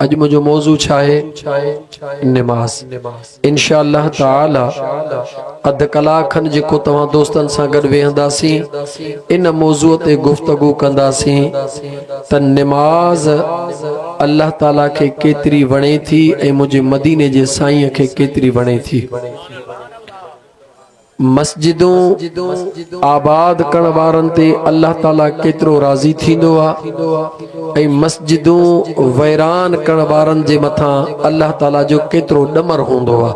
अज मुझो मौजू छाए नमाज। इंशाअल्लाह ताला अध कलाकन जेको तवां दोस्तन सां गड वेहंदासी इन मौजू ते गुफ्तगू कंदासी त नमाज अल्लाह ताला के केतरी वणे थी ए मुझे मदीने जे साईं के केतरी वणे थी। मस्जिदों आबाद करण वारन ते अल्लाह ताला केतरो राजी थींदो आ ऐं मस्जिदों वैरान करण वारन जे मथा अल्लाह ताला जो केतरो डमर होंदो आ।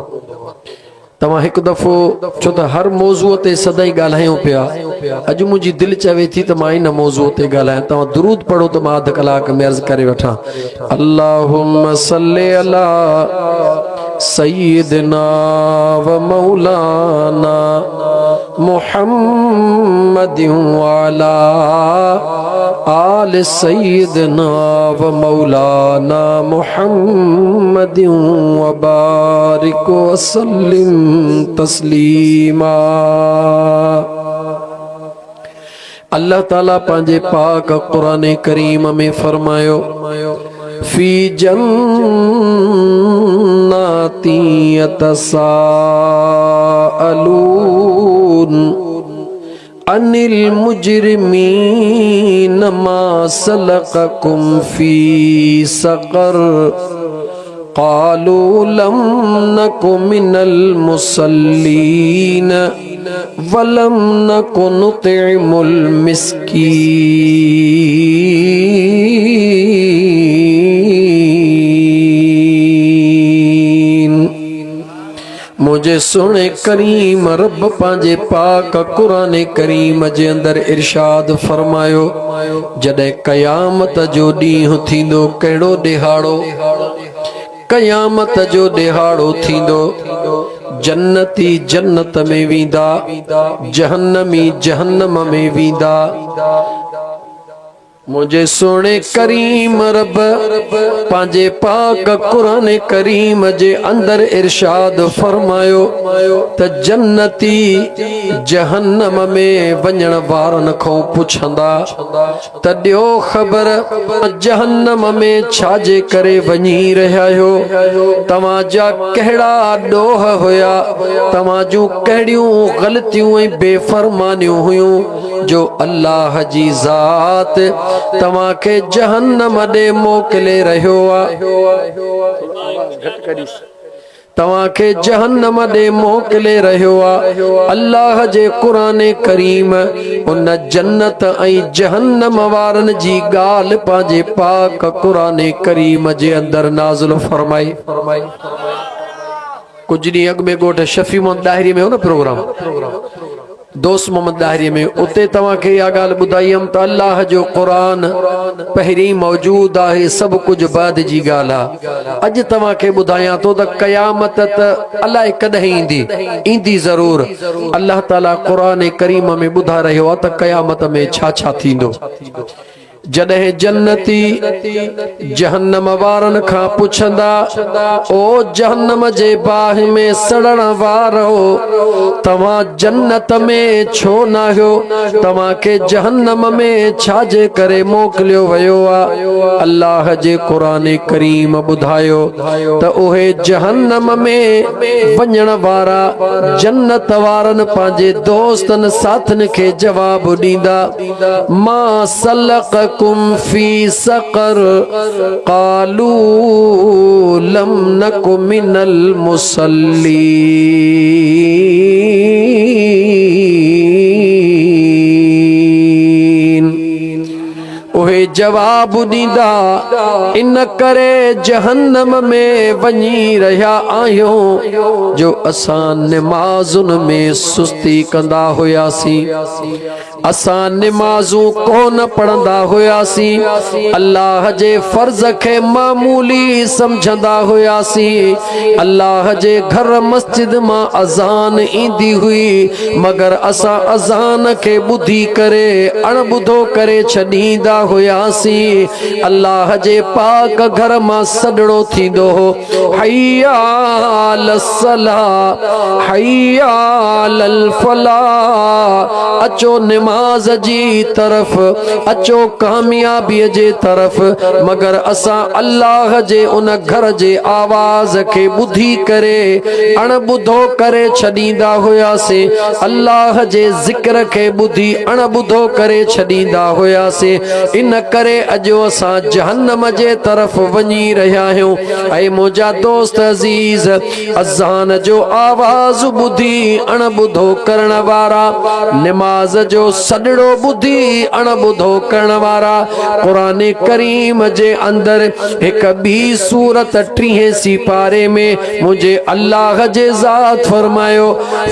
तवां एक दफो छो त हर मौजू ते सदाई गाल्हायूं पिया, अज मुझी दिल चवे थी त मां इन मौजू ते गाल्हायां। तवां दुरूद पढ़ो त मां अध कलाक में अर्ज करे वठां। अल्लाहुम्मा सल्ली अला सय्यिदना व मौलाना मुहम्मदिन व अला आल सय्यिदना व मौलाना मुहम्मदिन व बारिक व सल्लिम तस्लीमा। अल्लाह ताला पांजे पाक कुरान करीम में फरमायो फी जन्नाति यतसाअलून अनिल मुजरिमीन मा सलककुम फी सक़र क़ालू लम नकु मिनल मुसल्लीन वलम नकु नुतिमुल मिस्कीन। मुझे सुने करीम रब पांजे पाक कुरान करीम जे अंदर इरशाद फरमायो जदे कयामत जो ॾींहुं थींदो कहिड़ो ॾिहाड़ो, कयामत जो ॾिहाड़ो थींदो जन्नती जन्नत में वींदा जहन्नमी जहन्नम में वींदा। मुझे सोने करीम रब पांजे पाक कुरान करीम जे अंदर इरशाद फरमायो त जन्नती जहन्नम में वञण वारन खां पुछंदा त ॾियो ख़बर जहन्नम में छाजे करे वञी रहिया हो, तव्हांजा कहिड़ा ॾोह हुया, तव्हांजूं कहिड़ियूं ग़लतियूं ऐं बेफ़रमानियूं हुयूं जो अल्लाह जी ज़ात तव्हां के जहन्नम ॾे मोकिले रहियो आ। तव्हां के जहन्नम ॾे मोकिले रहियो आ। अल्लाह जे कुरान करीम उन जन्नत ऐं जहन्नम वारन जी ॻाल्हि पंहिंजे पाक कुरान करीम जे अंदर नाज़िल फरमाई। कुछ ॾींहं अॻु में ॻोठ शफ़ी मोहम्मद दाहिरी में हो न प्रोग्राम, दोस्त मोहम्मद दाहिरी में, उते तव्हांखे इहा ॻाल्हि ॿुधाईअमि त अल्लाह जो क़ुरान पहिरीं मौजूद आहे, सभु कुझु बाद जी ॻाल्हि आहे। अॼु तव्हांखे ॿुधायां थो त क़यामत त अलाए कॾहिं ईंदी, ईंदी ज़रूर। अल्लाह ताला क़ुरान करीम में ॿुधाए रहियो आहे त क़यामत में छा छा थींदो। जॾहिं जन्नती जहन्नम वारन खां पुछंदा ओ जहन्नम जे बाह में सड़ण वारो तव्हां जन्नत में छो न आहियो, तव्हांखे जहन्नम में छाजे करे मोकिलियो वियो आहे। अल्लाह जे क़ुरान करीम ॿुधायो त उहे जहन्नम में वञण वारा जन्नत वारन पंहिंजे दोस्तन साथन खे जवाब ॾींदा मा सलक कुम फी सक़र क़ालू लम नकु मिनल मुसल्लीन। उहे जवाब ॾींदा इन करे जहन्नम में वञी रहिया आहियूं जो असां निमाज़ुन में सुस्ती कंदा हुयासीं, असां निमाज़ूं कोन पढ़ंदा हुयासीं, अल्लाह जे फर्ज़ खे मामूली समझंदा हुयासीं। अल्लाह जे घर मस्जिद मां अज़ान ईंदी हुई मगर असां अज़ान खे ॿुधी करे अणॿुधो करे छॾींदा हुया हुयासी अल्लाह जे पाक घर मां सडड़ो थींदो हो हय्या अलस सला हय्या अलल फला अचो निमाज जी तरफ अचो कामयाबी जे तरफ मगर असा अल्लाह जे उन घर जे आवाज के बुधी करे अणबुधो करे छडींदा हुयासे अल्लाह जे जिक्र के बुधी अणबुधो करे छडींदा हुयासे इन करे अजो असा जहन्नम जे तरफ वनी रहा हूं ऐ मुजा दोस्त अजीज अज़ान जो आवाज बुधी अणबुधो करण वारा नमाज जो सडड़ो बुधी अणबुधो करण वारा कुरान करीम जे अंदर एक बी सूरत 30 पारे में मुझे अल्लाह जे ज़ात फरमायो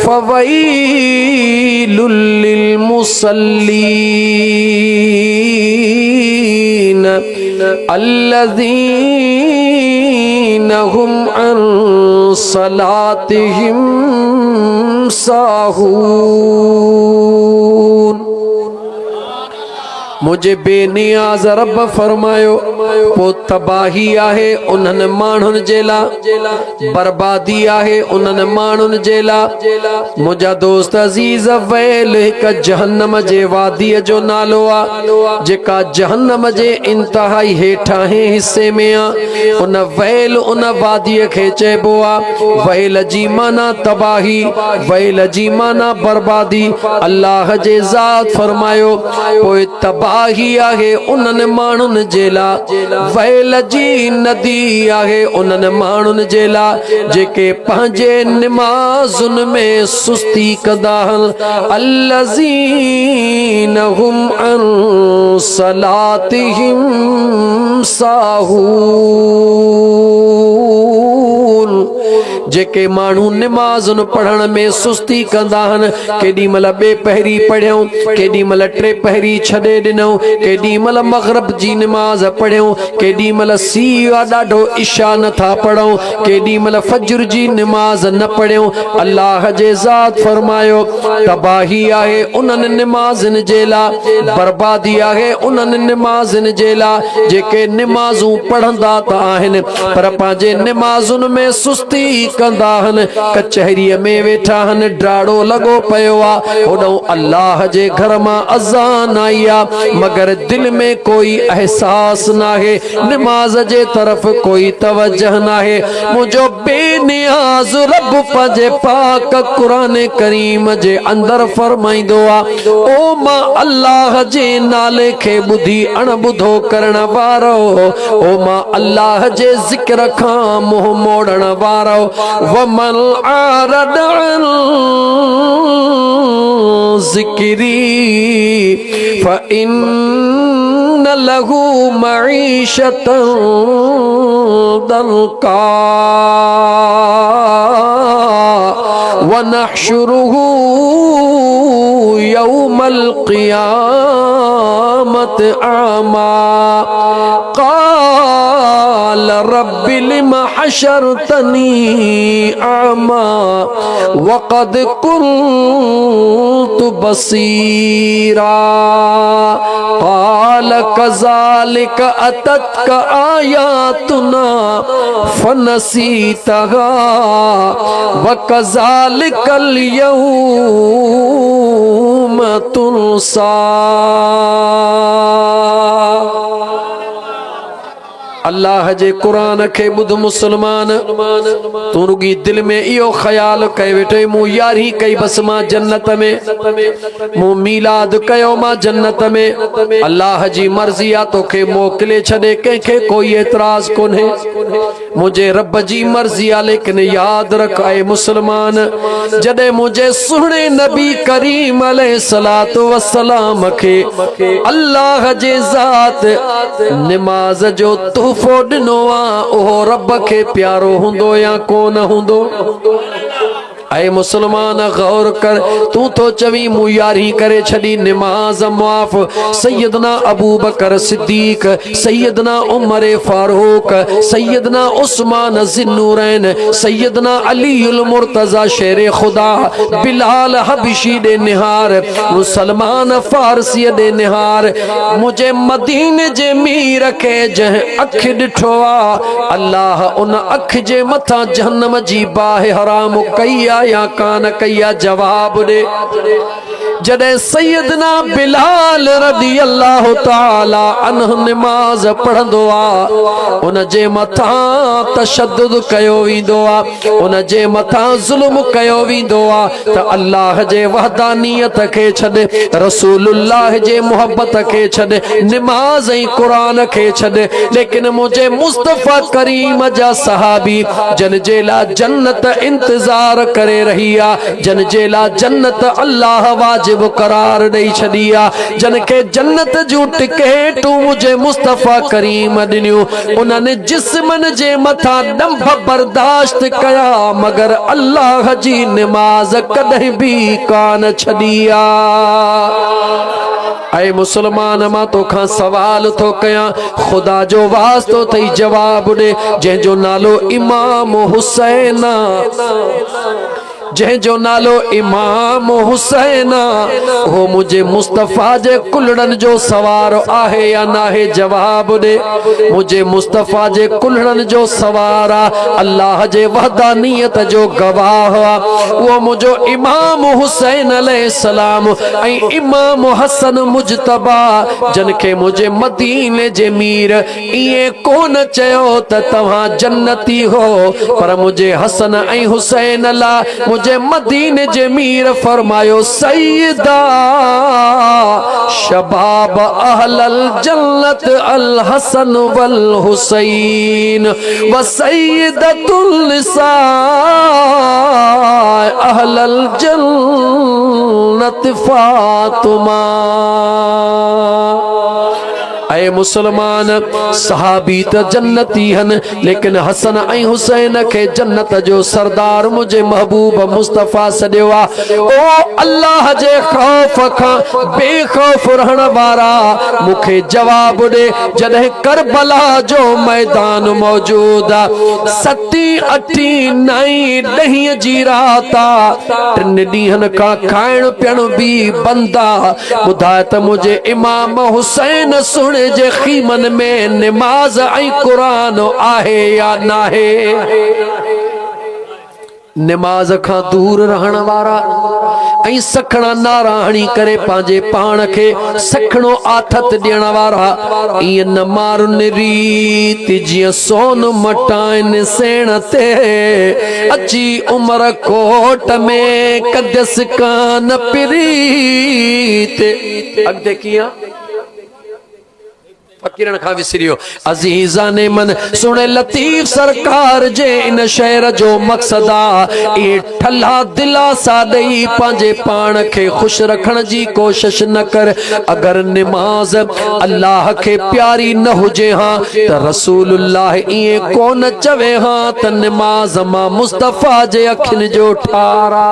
फवैलुल लिल मुसल्लीन अल्लज़ीन हुम अन सलातिहिम साहून मुझे बेनियाज रब फरमायो पो तबाही आहे उन्हनि माण्हुनि जे लाइ बर्बादी आहे उन्हनि माण्हुनि जे लाइ मुंहिंजा दोस्त अज़ीज़ वैल हिकु जहन्नम जे वादीअ जो नालो आहे जेका जहन्नम जे इंतहाई हेठां हिस्से में आहे उन वैल उन वादीअ खे चइबो आहे वैल जी माना तबाही वैल जी माना बर्बादी अल्लाह जे ज़ात फरमायो पोइ तबाही आहे उन्हनि माण्हुनि जे लाइ वैल जी नदी आहे उन्हनि माण्हुनि जे लाइ जेके पंहिंजे निमाज़ुनि में सुस्ती कंदा आहिनि अल्लज़ीन हुम अन सलातिहिम साहून जेके माण्हू निमाज़ुनि पढ़ण में सुस्ती कंदा आहिनि केॾी महिल ॿे पहिरीं पढ़ियूं केॾी महिल टे पहिरीं छॾे ॾिनऊं केॾी महिल मग़रिब जी निमाज़ पढ़ियूं केॾी महिल सीवा ॾाढो इशा नथा पढ़ूं केॾी महिल फज्र जी निमाज़ न पढ़ियूं अल्लाह जे ज़ात फरमायो तबाही आहे उन्हनि निमाज़नि जे लाइ बर्बादी आहे उन्हनि निमाज़नि जे लाइ जेके निमाज़ूं पढ़ंदा त आहिनि पर पंहिंजे निमाज़ुनि में सुस्ती कंदा आहिनि कचहरीअ में वेठा आहिनि ड्राड़ो लॻो पियो आहे होॾो अल्लाह जे घर मां अज़ान आई आहे मगर दिल में कोई एहसास नाहे निमाज जे तरफ कोई तवज्जह नाहे मुझो बेनियाज रब पंहिंजे पाक कुरान करीम जे अंदर फरमाईंदो आहे ओ मां अल्लाह जे नाले खे ॿुधी अणॿुधो करण वारो ओ मां अल्लाह जे ज़िक्र खां मुंहुं मोड़ण वारो वमन आरद अन ज़िक्री फ़इन्न लहू मईशतन दंका वनहशुरुहु यौमल क़ियामत आमा क़ाल रब्बि लिमा हशरतनी आमा वक़द कुन्तु बसीरा क़ाल कज़ालिक अततक आयातुना फनसीतहा वकज़ालिकल यौम तुनसा अल्लाह जे कुरान के बुध मुसलमान तू रुगी दिल में इो ख्याल कई वेठे मु यारी कई बस मां जन्नत में मु मीलाद कयो मां जन्नत में अल्लाह जी मर्जी आ तोखे मोकले छड़े कंखे कोई एतराज कोन्हे मुझे रब जी मर्जी आ लेकिन याद रख ऐ मुसलमान जदे मुझे सुने नबी करीम अलैहिस्सलातु वस्सलाम के अल्लाह जे ज़ात नमाज जो तोहफो ॾिनो आहे उहो रब खे प्यारो हूंदो या कोन हूंदो ऐ मुसलमान गौर कर, तू तो चवी मुयारी करे छड़ी नमाज माफ। सैयदना अबू बकर सिद्दीक, सैयदना उमर फारूक, सैयदना उस्मान ज़िन्नूरैन, सैयदना अलीउल मुर्तज़ा शेर खुदा, बिलाल हबशी दे निहार, मुसलमान फारसी दे निहार। मुझे मदीने जे मीर के जह अख डिठोआ, अल्लाह उन अख जे मथा जहन्नम जी बाह हराम कईया या कान कईया। जवाब दे। जॾहिं सैयदना बिलाल रज़ी अल्लाह ताला अन्हु नमाज पढ़ंदो आ, उन जे मथां तशद्दुद कयो वेंदो आ, उन जे मथां ज़ुल्म कयो वेंदो आ, त अल्लाह जे वहदानियत खे छॾे, रसूलुल्लाह जे मोहब्बत खे छॾे, नमाज ऐं क़ुरान खे छॾे। लेकिन मुझे मुस्तफ़ा करीम जा सहाबी, जन जे ला जन्नत इंतजार करे रही आ, जन जे ला जन्नत अल्लाह वाजिब करार दई छड़ी आ, जन के जन्नत जूं टिकेटूं मुझे मुस्तफ़ा करीम दिनियूं, उन्हनि जिस्मन जे मथा डंभ बर्दाश्त कया, मगर अल्लाह जी नमाज कदहिं भी कान छड़ी आ। ऐ मुसलमान, मां तोखां सवाल थो कयां, खुदा जो वास्तो थई जवाब दे। जंहिंजो नालो इमाम हुसैन, जंहिंजो नालो इमाम हुसैन, हो मुझे मुस्तफ़ा जे कुल्हड़नि जो सवार आहे या नाहे? जवाब दे। मुझे मुस्तफ़ा जे कुल्हड़नि जो सवार आ, अल्लाह जे वहदानियत जो गवाह आ। वो मुझो इमाम हुसैन अलैहिस्सलाम ऐं इमाम हसन मुजतबा, जन खे मुझे मदीने जे मीर इए कोन चयो त तव्हां जन्नती हो, पर मुझे हसन ऐं हुसैन ला मुझे मदीने जे मीर फरमायो, सैयदा शबाब अहलल जन्नत अल हसन वल हुसैन व सैयदतुल निसा अहलल जन्नत फातिमा। ऐ मुसलमान, सहाबी त जन्नती हन, लेकिन हसन ऐं हुसैन खे जन्नत जो सरदार मुझे महबूब मुस्तफ़ा सॾियो आ। ओ अल्लाह जे खौफ खां बेखौफ रहण वारा, मूंखे जवाब ॾे। जॾहिं करबला जो मैदान मौजूद आ, 7, 8, 9, 10 जी रात आ, 3 ॾींहनि खां खाइण पीअण बि बंद आ। ॿुधाए त मुझे इमाम हुसैन सुण जे खीमन में नमाज ऐं क़ुरान आहे या नाहे? नमाज खां दूर रहण वारा ऐं सखणा नारा हणी करे पंहिंजे पाण खे सखणो आथत ॾियण वारा, ईअं न मारुन रीत जीअं सोन मटाइन सेण ते, अची उमर कोट में कदस कान प्रीत। अॻिते कीअं फकीरन खां विसरियो। अज़ीज़ा ने मन सुने लतीफ सरकार जे इन शहर जो मकसद आ, ये ठल्ला दिलासा ॾेई पंहिंजे पाण खे खुश रखण जी कोशिश न कर। अगर नमाज अल्लाह के प्यारी न हुजे हां त रसूलुल्लाह इए कोन चवे हां त नमाज मां मुस्तफ़ा जे अखिन जो ठारा।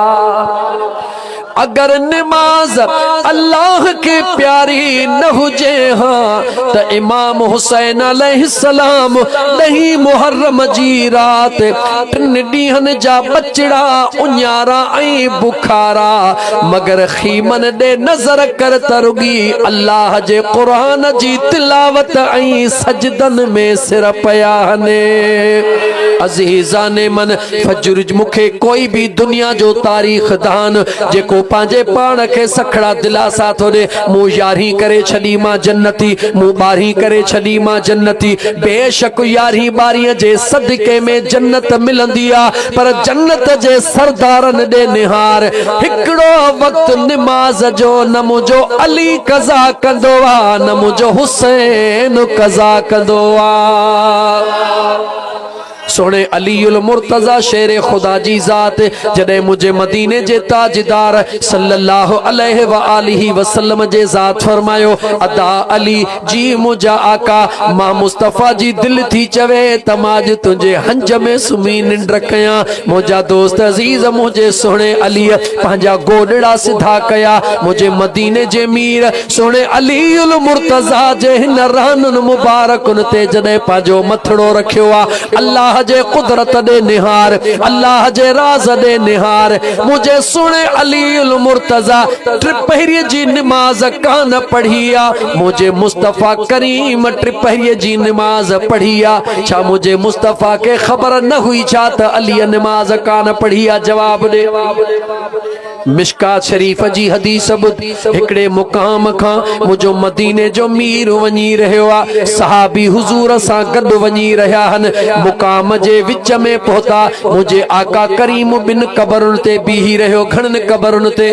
अगर नमाज अल्लाह के प्यारी न हुजे हाँ तो इमाम हुसैन अलैहिस्सलाम 10 मुहर्रम जी रात 3 ॾींहनि जा बचड़ा उन्यारा ऐं बुखारा, मगर खीमन दे नजर कर तरुगी अल्लाह जे कुरान जी तिलावत ऐं सजदन में सिर पया ने। अज़ीज़ा ने मन फजर मुखे कोई भी दुनिया जो तारीख दान जेको पांजे पान के सखड़ा दिलासा थो दे, मुँह यारी करे छड़ी मां जन्नती, मुँह बारी करे छड़ी मां जन्नती। बेशक यारी बारी जे सदके में जन्नत मिलंदी आ, पर जन्नत जे सरदारन दे निहार हिकड़ो वक्त नमाज जो न मुझो अली कज़ा कंदो आ न मुझो हुसैन कज़ा कंदो आ। सोने अलीउल मुर्तजा शेर खुदा जी जात जडे मुझे मदीने जे ताजदार सल्लल्लाहु अलैहि व आलिहि वसल्लम जे जात फरमायो अदा अली जी मुझा आका मां मुस्तफा जी दिल थी चवे तमाज तुझे हंज में सुमी निंड कया मुझा दोस्त अजीज मुझे सोने अली पंहिंजा गोडड़ा सिधा कया मुझे मदीने जे मीर सोने अलीउल मुर्तजा जे हिन रानन मुबारकुन ते जडे पांजो मथड़ो रखियो आ अल्लाह जे कुदरत दे निहार अल्लाह जे राज दे निहार मुझे सुने अलीउल मुर्तजा ट्रिपहरी जी नमाज कान पढ़िया मुझे मुस्तफा करीम ट्रिपहरी जी नमाज पढ़िया छा मुझे मुस्तफा के खबर न हुई छा त अली नमाज कान पढ़िया जवाब दे मिशकात शरीफ जी हदीस हिकड़े मुकाम खां मुझो मदीने जो मीर वनी रहियो आ सहाबी हुजूर सां गॾु वनी रहिया हन मुकाम जे विच में पहुता मुझे आका करीम बिन कबरुन ते बीही रहियो घणन कबरुन ते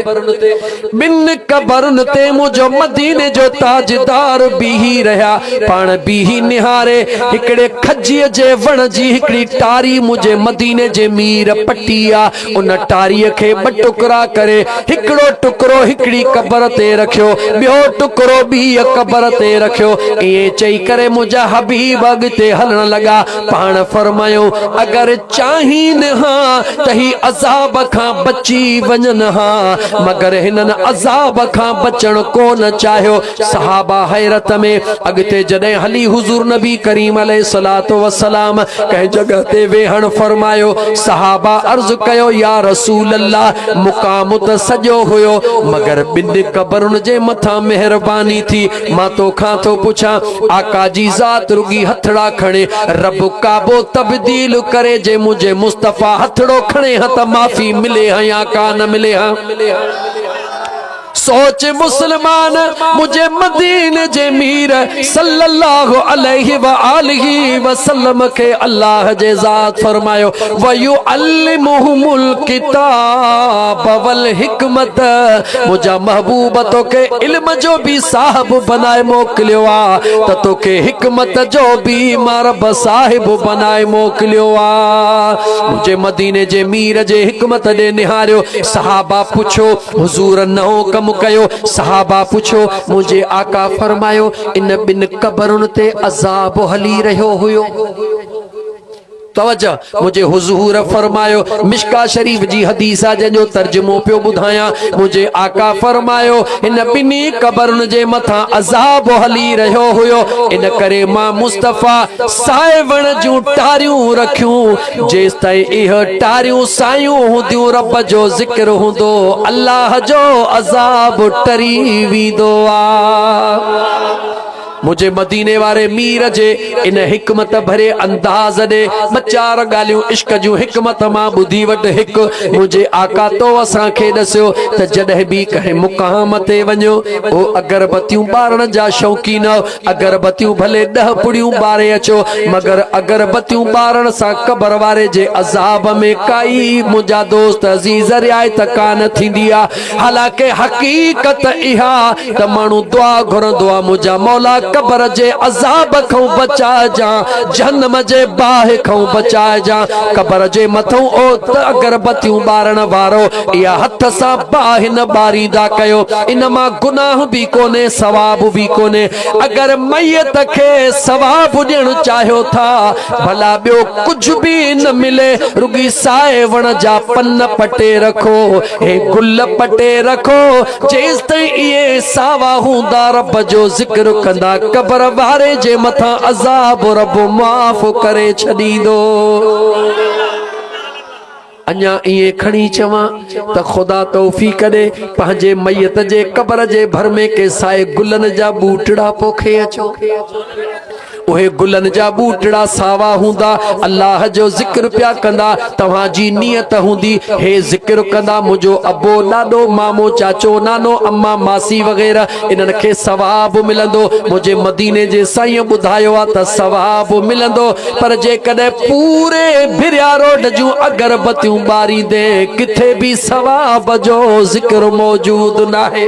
बिन कबरुन ते मुझो मदीने जो ताजदार बीही रहिया पाण बीही निहारे हिकड़े खजी जे वण जी हिकड़ी टारी मुझे मदीने जे मीर पटिया उन टारीअ खे ॿ टुकड़ा करे हिकड़ो टुकड़ो हिकड़ी कबर ते रखियो ॿियो टुकड़ो ॿी कबर ते रखियो इए चई करे मुझा हबीब अॻिते हलण लगा पाण फरमायो अगर चाहीन हां तही अज़ाब खां बची वञन हां मगर हिनन अज़ाब खां बचण कोन चाहियो सहाबा हैरत में अॻिते जॾहिं हली हुजूर नबी करीम अलैहिस्सलातु वस्सलाम कंहिं जगह ते वेहण फरमायो सहाबा अर्ज कयो या रसूल अल्लाह मुकाम त सजो हुयो मगर बिन कबरुन जे मथा मेहरबानी थी मां तो खां तो पुछा आका जी जात रुगी हथड़ा खणे रब काबो तब्दील करे जे मुझे मुस्तफा हथड़ो खणे हा त माफी मिले हा या का न मिले हा सोच मुसलमान मुझे मदीने जे मीर सल्लल्लाहु अलैहि व आलिहि वसल्लम के अल्लाह जे जात फरमायो व युअल्लिमुहुमुल किताब वल हिकमत मुझा महबूब तो के इल्म जो भी साहब बनाए मोकलियो आ त तो के हिकमत जो भी मरब साहिब बनाए मोकलियो आ मुझे मदीने जे मीर जे हिकमत दे निहारियो सहाबा पुछो हुजूर नओ कम कयो सहाबा पुछो मुझे आका फरमायो इन बिन कबरुन ते अज़ाब हली रहियो हुयो तवज्जो मुझे हुजूर फरमायो मिशका शरीफ जी हदीसा जो तर्जुमो पियो बुधाया मुझे आका फरमायो इन बिनी कबरुन जे मथा अज़ाब हली रहियो हुयो इन करे मां मुस्तफा साइवण जूं टारियूं रखियूं जेस ताईं इह टारियूं सायूं हुंदियूं रब जो जिक्र हुंदो अल्लाह जो अज़ाब टरी वीदो आ मुझे मदीने वारे मीर जे इन हिकमत भरे अंदाज दे मचार गालियों इश्क जूं हिकमत मां बुधी वट हिक मुझे आका तो असां खे दस्यो त जडह भी कहे मुकाम ते वञो ओ अगरबत्तियों बारण जा शौकीन अगरबत्तियों भले 10 पुड़ियों बारे अचो मगर अगरबत्तियों बारण सा कबर वारे जे अजाब में काई मुझा दोस्त अजीज रियायत कान थींदी आ हालांकि हकीकत इहा त मानू दुआ घुरंदो आ मुझा मौला कबर जे अजाब खां बचा जा जहन्नम जे बाह खां बचा जा कबर जे मथों ओ अगरबत्तियों बारण वारो या हथ सा बाह न बारीदा कयो इन मां गुनाह भी कोने सवाब भी कोने अगर मैयत के सवाब ॾियण चाहियो था भला ॿियो कुछ भी न मिले रुगी साए वण जा पन पटे रखो हे गुल पटे रखो जेस ताईं इहे सावा हूंदा रब जो जिक्र कंदा कबर वारे जे मथा अज़ाब रब माफ करे छॾींदो अञा इए खणी चवां त खुदा तौफीक ॾे पंहिंजे मैयत जे कबर जे भर में के साए गुलन जा बूटड़ा पोखे अचो उहे गुलन जा बूटड़ा सावा हुंदा अल्लाह जो जिक्र पिया कंदा तव्हां जी नियत हुंदी हे जिक्र कंदा मुझो अबो ॾाॾो मामो चाचो नानो अम्मा मासी वग़ैरह इन्हनि खे सवाब मिलंदो मुझे मदीने जे साईं ॿुधायो आहे त सवाब मिलंदो पर जेकॾहिं पूरे भिरिया रोड जूं अगरबत्तियूं ॿारींदे किथे भी सवाब जो जिक्र मौजूद नाहे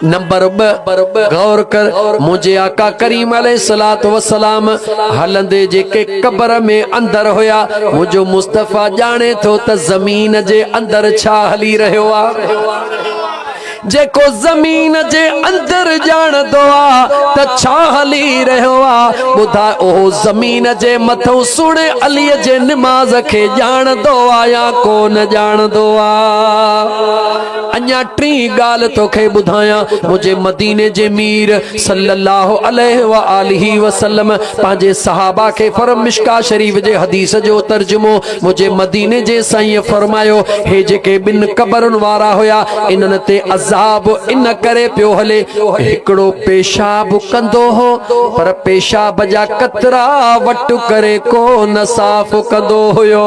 नंबर 2 गौर कर, मुझे आका करीम अलैहिस्सलातु वस्सलाम हलंदे जेके कब्र में अंदर होया, मुझो मुस्तफ़ा जाने थो त ज़मीन जे अंदर छा हली रहियो आ। जेको ज़मीन जे अंदर जाणदो आ त छा हली रहियो आ, ॿुधा ओ ज़मीन जे मथों सुणे अलीअ जे निमाज़ खे जाणदो आ या कोन जाणदो आ। अञा टी ॻाल्हि तोखे ॿुधायां, मुझे मदीने जे मीर सल्लल्लाहु अलैहि व आलिहि वसल्लम पंहिंजे सहाबा खे मिशका शरीफ जे हदीस जो तर्जुमो मुझे मदीने जे साईं फरमायो, हे जेके ॿिन कबरुनि वारा हुया इन्हनि ते अज़ाब इन करे पियो हले, हिकिड़ो पेशाब कंदो हो पर पेशाब जा कतरा वट करे कोन साफ़ कंदो हुयो,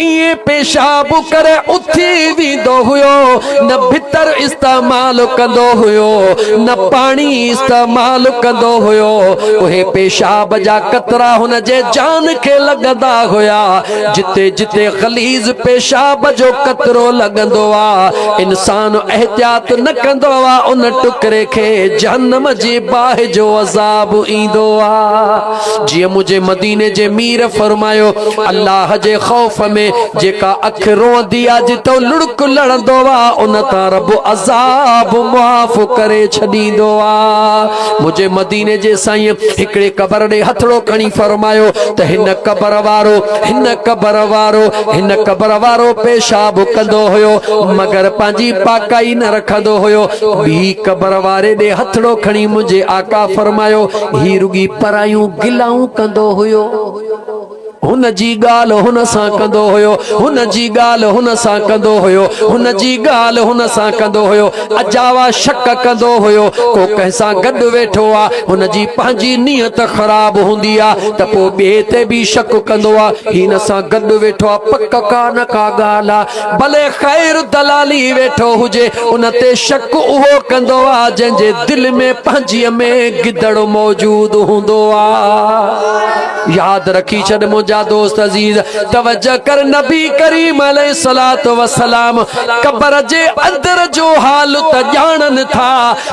इहे पेशाब करे उथी वेंदो हुयो, न भितर इस्तेमाल कंदो हुयो न पानी इस्तेमाल कंदो हुयो, उहे पेशाब जा कतरा हुन जे जान खे लगंदा हुया। जिते जिते ख़लीज़ पेशाब जो कतरो लगंदो आ, इंसान एहतियात न कंदो आ, उन टुकरे खे जहन्नम जी बाहि जो अज़ाब ईंदो आ। जीअं मुझे मदीने जे मीर फरमायो, अल्लाह जे खौफ में जेका अख रोंदी आ, जितो लुड़क लड़ंदो आ, उन तां रब अज़ाब मुआफ़ करे छॾींदो आ। मुझे मदीने जे साईं हिकिड़े कबर ॾे हथड़ो खणी फरमायो त हिन कबर वारो पेशाब कंदो हुयो मगर पंहिंजी पाकाई न रखंदो हुयो। ॿी कबर वारे ॾे हथड़ो खणी मुझे आका फरमायो, ही रुगी परायूं गिलाऊं कंदो हुयो, हुन जी ॻाल्हि हुन सां कंदो हुयो, हुन जी ॻाल्हि हुन सां कंदो हुयो, हुन जी ॻाल्हि हुन सां कंदो हुयो, अजावा शक कंदो हुयो, को कंहिंसां गॾु वेठो आ, हुन जी पंहिंजी नियत ख़राब हूंदी आ त पोइ ॿिए ते बि शक कंदो आ, हिन सां गॾु वेठो आ, पक का न का ॻाल्हि आ, भले ख़ैर दलाली वेठो हुजे, उन ते शक उहो कंदो आ जंहिंजे दिलि में पंहिंजीअ में गिदड़ मौजूद हूंदो आ। याद रखी छॾ मुंहिंजा दोस्त अजीज, तवज्जो कर, नबी करीम अलैहिस्सलातु वस्सलाम कब्र जे अंदर जो हाल त ॼाणनि था,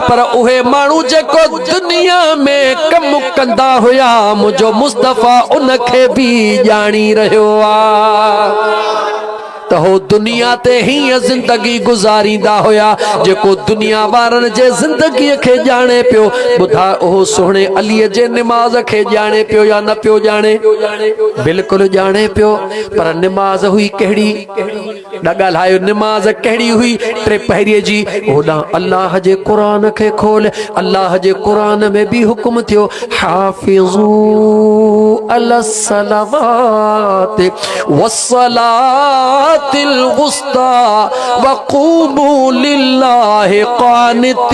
पर उहे माण्हू जेको दुनिया में कम कंदा हुया, मुंहिंजो मुस्तफ़ा उन खे बि ॼाणी रहियो आ त हो दुनिया ते हीअं ज़िंदगी गुज़ारींदा हुया जेको दुनिया वारनि जे ज़िंदगीअ खे ॼाणे पियो। ॿुधा उहो सुहिणे अलीअ जे निमाज़ खे ॼाणे पियो या न पियो ॼाणे? बिल्कुलु ॼाणे पियो, पर निमाज़ हुई कहिड़ी? न ॻाल्हायो, निमाज़ कहिड़ी हुई? टे पहिरीअ जी। होॾां अल्लाह जे क़ुरान खे खोल, अल्लाह जे क़ुरान में बि हुकुम थियो, हाफ़िज़ू अलस सलावाति वस्सलातिल वुस्ता वक़ूमू लिल्लाहि क़ानितीन।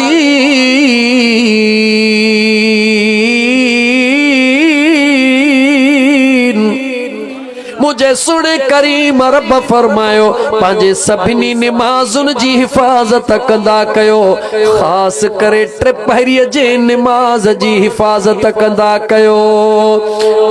मुझे सुने करीम रब फरमायो, पंहिंजे सभिनी निमाज़ुनि जी हिफ़ाज़त कंदा कयो, ख़ासि करे टिपहरीअ जे निमाज़ जी हिफ़ाज़त कंदा कयो।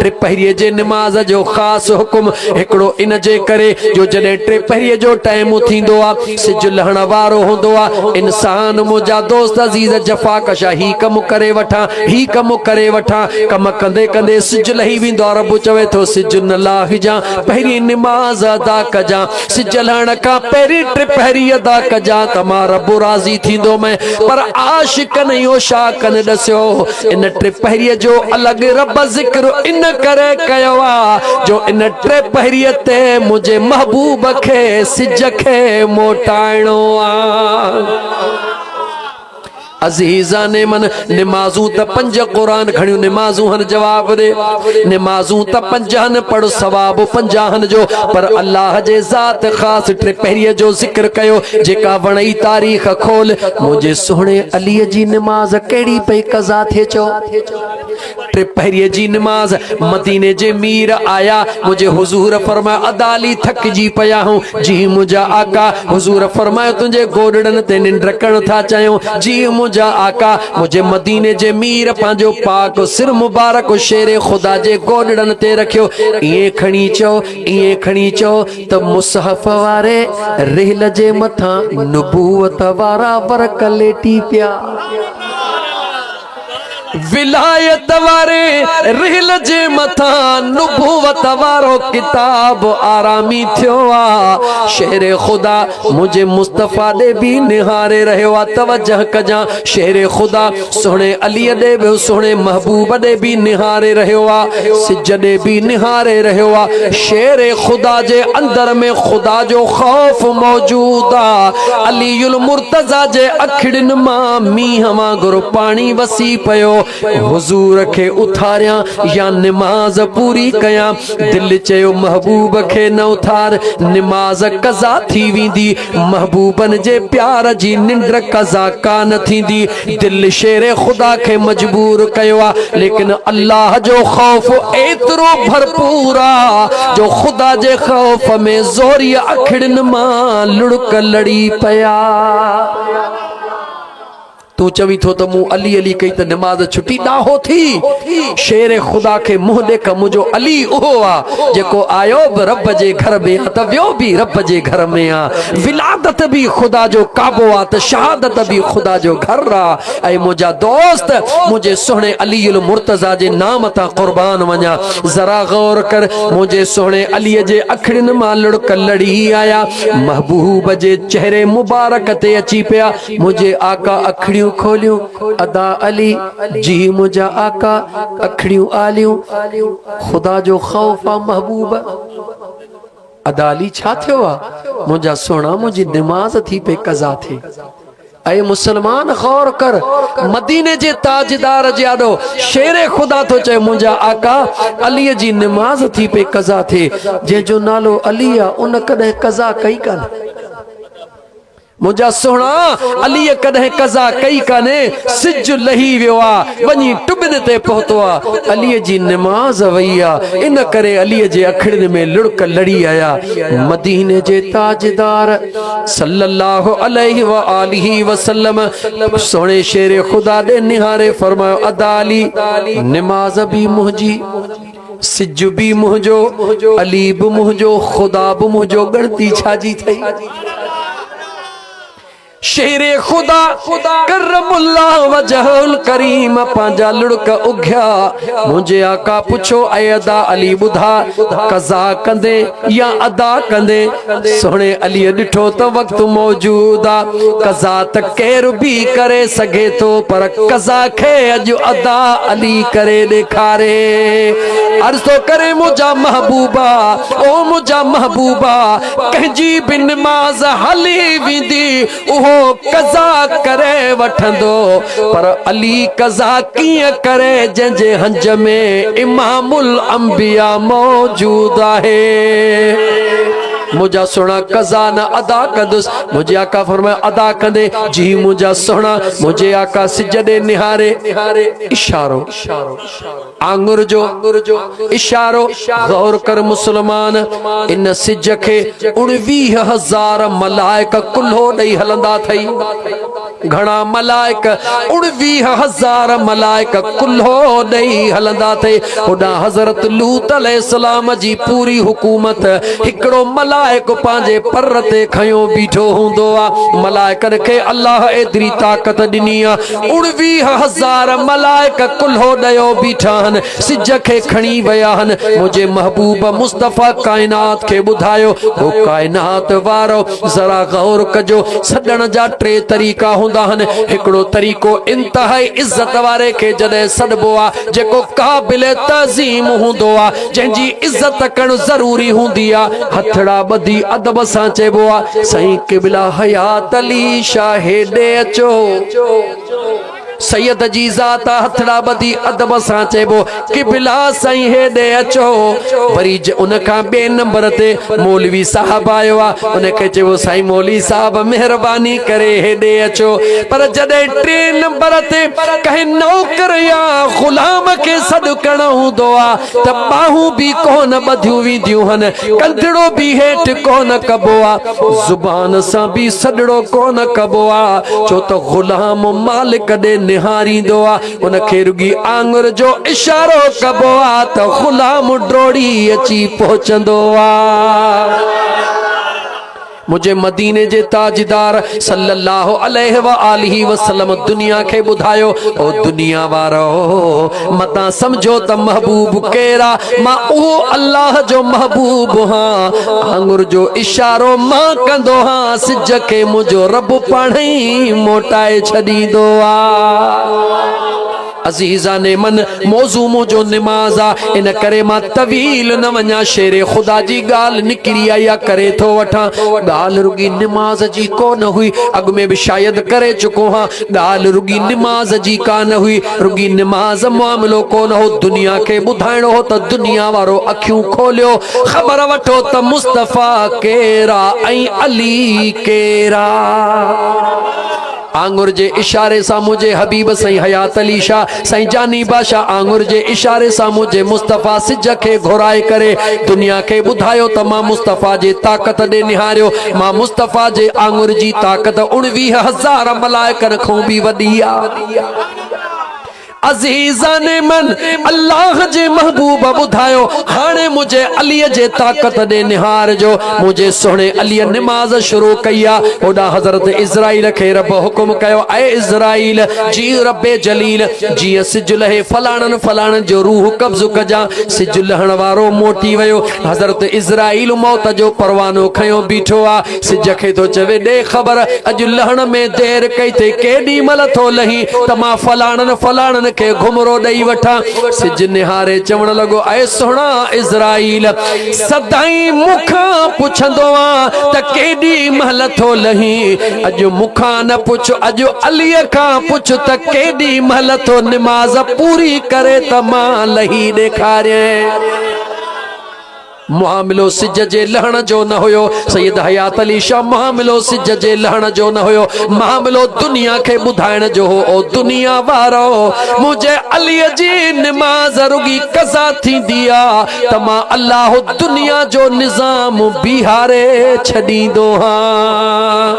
टिपहरीअ जे निमाज़ जो ख़ासि हुकुम हिकिड़ो इन जे करे जो जॾहिं टिपहरीअ जो टाइम थींदो आहे, सिज लहण वारो हूंदो आहे, इंसान मुंहिंजा दोस्त अज़ीज़ जफ़ाकशा ही कमु करे वठां, ही कमु करे वठां, कम कंदे कंदे सिज लही वेंदो आहे। रब चवे थो सिज न लाहिजां, पहिरीं निमाज़ अदा कजां, सिज लहण खां पहिरीं टिपहरी अदा कजां त मां रब राज़ी थींदो मैं। पर आशिक़नि इहो छा कनि ॾसियो, इन टिपहरीअ जो अलॻि रब ज़िक्र इन करे कयो आहे जो इन टिपहरीअ ते मुंहिंजे महबूब खे सिज खे मोटाइणो आहे। अज़ीज़ा ने मन निमाज़ूं त 5 क़ुरान खणियूं, निमाज़ूं हन जवाब दे, निमाज़ूं त 5 हन पढ़ सवाब 50 हन जो, पर अल्लाह जे ज़ात ख़ासि टिपहरीअ जो ज़िक्र कयो। जेका वणई तारीख़ खोल, मुंहिंजे सुहिणे अलीअ जी निमाज़ कहिड़ी पई क़ज़ा थिए चो? टे पहरिए जी नमाज मदीने जे मीर आया मुझे हुजूर फरमाया अदाली थक जी पया हूं जी मुझा आका हुजूर फरमाया तुझे गोडड़न ते निंड्रकण था चायो जी मुझा आका मुझे मदीने जे मीर पांजो पाक सिर मुबारक शेरे खुदा जे गोडड़न ते रखियो ये खणी चो तो मुसहफ वारे रेल जे मथा नबूवत वारा वर्क लेटी पिया विलायत वारे रिहल जे मथा नुबुवत वारो किताब आरामी थियो आ शेरे खुदा मुझे मुस्तफा दे भी निहारे रहियो आ तवज्जह कजा शेरे खुदा सोहणे अली दे भी सोहणे महबूब दे भी निहारे रहियो आ सिज दे भी निहारे रहियो आ शेरे खुदा जे अंदर में खुदा जो खौफ मौजूद आ अलीउल मुर्तजा जे अखड़न मां मींह वांगुरु पानी वसी पयो हुजूर के उथारिया या नमाज पूरी कया दिल चयो महबूब के न उथार नमाज कज़ा थी वेंदी महबूबन जे प्यार जी निंड्र कज़ा कान थींदी दिल शेरे खुदा के मजबूर कयो लेकिन अल्लाह जो खौफ एतरो भरपूर आ जो खुदा जे खौफ में जोरी अखड़न मां लुड़क लड़ी पया तू चवी थो तो मुँह अली अली कई तो नमाज छुटी डाहो थी शेरे खुदा के मुंह देख मुझो अली उहो आ जेको आयो भी रब जे घर में आ त वियो भी रब जे घर में आ विलादत भी खुदा जो काबो आ त शहादत भी खुदा जो घर आ ऐ मुझा दोस्त मुझे सोहणे अलीउल मुर्तजा जे नाम ता कुर्बान वञा जरा गौर कर मुझे सोहणे अली जे अखड़न मां लुड़क लड़ी आया महबूब जे चेहरे मुबारक ते अची पिया मुझे आका अखड़ियों खोलियो अदा अली जी मुझा आका अखड़ियों आलियों खुदा जो खौफा महबूब अदा अली छा थियो आ मुझा सोना मुझी नमाज थी पे कज़ा थी ऐ मुसलमान गौर कर मदीने जे ताजदार जादो शेरे खुदा तो चे मुझा आका अली जी नमाज थी पे कज़ा थे जे जो नालो अली आ उन कदे कज़ा कई कन मुझा सोना अली कदे कज़ा कई काने सिज लही वियो आ वनी टुबन ते पहुतो आ अली जी नमाज वईया इन करे अली जे अखड़न में लुड़क लड़ी आया मदीने जे ताजदार सल्लल्लाहु अलैहि व आलिहि वसल्लम सोने शेरे खुदा दे निहारे फरमायो अदा अली नमाज भी मुझी सिज भी मुझो अली भी मुझो खुदा भी मुझो गणती छाजी थई शेरे खुदा करमुल्लाह वजहुल करीम पांजा लुड़क उघ्या मुझे आका पुछो ऐ अदा अली बुधा कज़ा कंदे या अदा कंदे सोहणे अली डिठो तो वक्त मौजूद आ कज़ा त केर भी करे सके तो पर कज़ा खे अज अदा अली करे दिखारे अर्ज तो करे मुझा महबूबा ओ मुझा महबूबा कहजी बिन नमाज हली विंदी उहो कज़ा करे वठंदो पर अली कज़ा किए करे जंजे हंज में इमामुल अंबिया मौजूद है मुझा सोना कज़ा न अदा कंदुस मुझे आका फरमाया अदा कंदे जी मुझा सोना मुझे आका सिज दे निहारे इशारो आंगुर जो इशारो गौर कर मुसलमान इन सिज के 19,000 मलाइक कुल्हो ॾेई हलंदा थई घणा मलाइक 19,000 मलाइक कुल्हो ॾेई हलंदा थे होॾा हज़रत लूत अलैहिस्सलाम जी पूरी हुकूमत हिकिड़ो मलाइक पंहिंजे पर ते खयो बीठो हूंदो आहे मलाइकनि खे अल्लाह एतिरी ताक़त ॾिनी आहे 19,000 मलाइक कुल्हो ॾियो बीठा आहिनि सिज खे खणी विया आहिनि मुंहिंजे महबूब मुस्तफ़ा काइनात खे ॿुधायो हो काइनात वारो ज़रा गौर कजो सॾण जा 3 तरीक़ा हूंदा आहिनि हिकिड़ो तरीक़ो इंतहाई इज़त वारे खे जॾहिं सॾिबो आहे जेको क़ाबिल तज़ीम हूंदो आहे जंहिंजी इज़त करणु ज़रूरी हूंदी आहे हथड़ा ॿधी अदब सां चइबो आहे साईं क़िबला हयात अली शाह हेॾे अचो सैयद जी ज़ात हथड़ा बधी अदब सां चइबो किबला साईं हेॾे अचो। वरी उन खां ॿिए नंबर ते मौलवी साहब आयो आहे, उनखे चइबो साईं मौलवी साहब महिरबानी करे हेॾे अचो। पर जॾहिं टे नंबर ते कंहिं नौकर या ग़ुलाम खे सॾु करणो हूंदो आहे त बाहूं बि कोन ॿधियूं वेंदियूं आहिनि, कंधड़ो बि हेठि कोन कबो आहे, ज़ुबान सां बि सॾड़ो कोन कबो आहे, छो त ग़ुलाम मालिक ॾे निहारींदो आहे। उनखे रुगी आंगुर जो इशारो कबो आहे त ग़ुलाम ड्रोड़ी अची पहुचंदो आहे। मुझे मदीने जे ताजदार सल्लल्लाहु अलैहि व आलिहि वसल्लम दुनिया के बुधायो, ओ दुनिया वारो मता समझो त महबूब केरा, मां ओ अल्लाह जो महबूब हां। आंगुर जो इशारो मां कंदो हां, सिज के मुझो रब पाणई मोटाए छॾींदो आ। अजीजा ने मन मौजू मुझो निमाज़ आ, इन करे मां तवील न वञा, शेरे खुदा जी गाल निकरी आई या करे थो वठा। गाल रुगी निमाज़ जी कोन हुई, अग में भी शायद करे चुको हां। गाल रुगी निमाज़ जी कान हुई, रुगी निमाज़ मामलो कोन हो। दुनिया के बुधाइणो हो त दुनिया वारो अखियूं खोलियो, खबर वठो त मुस्तफा केरा ऐं अली केरा। आंगुर जे इशारे सां मुझे हबीब साईं हयात अली शाह साईं जानी बादशाह, आंगुर जे इशारे सां मुझे मुस्तफ़ा सिज खे घुराए करे दुनिया के बुधायो त मां मुस्तफ़ा जे ताकत ॾे निहारियो। मां मुस्तफ़ा जे आंगुर जी ताकत 19,000 मलाइकनि खां बि वॾी आहे। अजीज़ा ने मन अल्लाह जे महबूब बुधायो, हाणे मुझे अली जे ताकत दे निहार जो। मुझे सोने अली नमाज शुरू कया, ओडा हजरत इज़राइल खे रब हुकुम कयो, ऐ इज़राइल जी रब्बे जलील जी सिज लहे फलाणन फलाणन जो रूह कब्ज़ कजा। सिज लहण वारो मोटी वयो, हजरत इज़राइल मौत जो परवानो खयो बीठो आ। सिज खे तो चवे दे खबर अज लहण में देर कई थे, केडी मल थो लही त मां फलाणन फलाणन के घुमरो दई वठा। सिज निहारे चवण लगो, ऐ सोहणा इज़राइल सदाई मुखा पुछंदो आ त केडी महल थो लही, अज मुखा न पुछ, अज अलीअ खां पुछ त केडी महल थो निमाज़ पूरी करे त मां लही ॾेखारियां। मामिलो सिज जे लहण जो न हुयो, सैयद हयात अली शाह मामिलो सिज जे लहण जो न हुयो, मामिलो दुनिया के बुधाइण जो हो। ओ दुनिया वारो मुझे अली जी निमाज रुगी कज़ा थींदी आ त मां अल्लाह दुनिया जो निज़ाम बिहारे छॾींदो हां।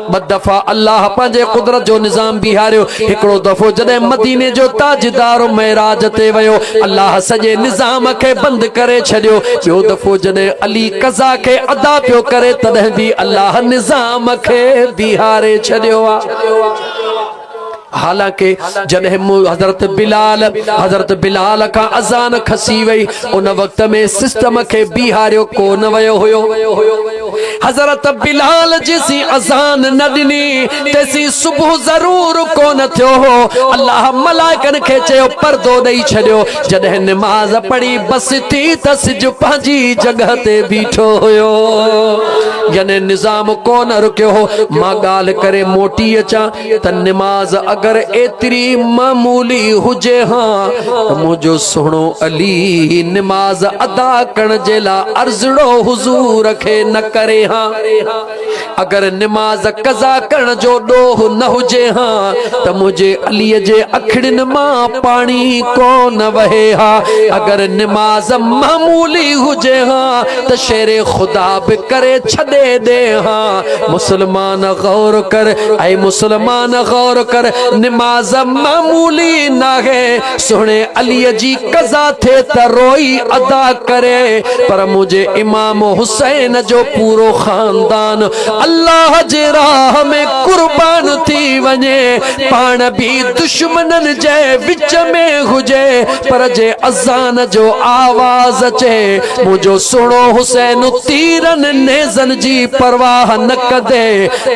ब दफ़ा अल्लाह पंहिंजे कुदरत जो निज़ाम बिहारियो। हिकिड़ो दफ़ो जॾहिं मदीने जो ताजदार मेराज ते वियो, अल्लाह सॼे निज़ाम खे बंदि करे छॾियो। ॿियो दफ़ो जॾहिं अली कज़ा खे अदा पियो करे, तॾहिं बि अल्लाह निज़ाम खे बिहारे छॾियो आहे। हालांकि जॾहिं हज़रत बिलाल का अज़ान खसी वई, उन वक़्त में सिस्टम के बिहारियो कोन वयो हुयो। हज़रत बिलाल जिसी अज़ान न ॾिनी तेसी सुबुह ज़रूर कोन थियो हो। अल्लाह मलाइकनि खे चयो पर्दो ॾेई छॾियो। जॾहिं निमाज़ पढ़ी बस थी त सिज पंहिंजी जगह ते बीठो हुयो, यानी निज़ाम कोन रुकियो हो। मां ॻाल्हि करे मोटी अचां त निमाज़ अगर एतरी मामूली हुजे हां त मुझो सोहणो अली निमाज अदा करण जे लाइ अर्ज़ड़ो हुजूर खे न करे हां। अगर निमाज कज़ा करण जो ॾोह न हुजे हां त मुझे अलीअ जे अखिड़ियुनि मां पाणी कोन वहे हां। अगर निमाज मामूली हुजे हां त शेरे खुदा बि करे छॾे ॾे हां। मुसलमान गौर कर, ऐं मुसलमान गौर कर, निमाज मामूली ना है। सोने अली जी कज़ा थे त रोई अदा करे, पर मुझे इमाम हुसैन जो पूरो खानदान अल्लाह जे राह में कुर्बान थी वञे, पान भी दुश्मनन जे विच में हुजे, पर जे अज़ान जो आवाज अचे मुझो सुणो हुसैन तीरन नेज़न जी परवाह न कदे,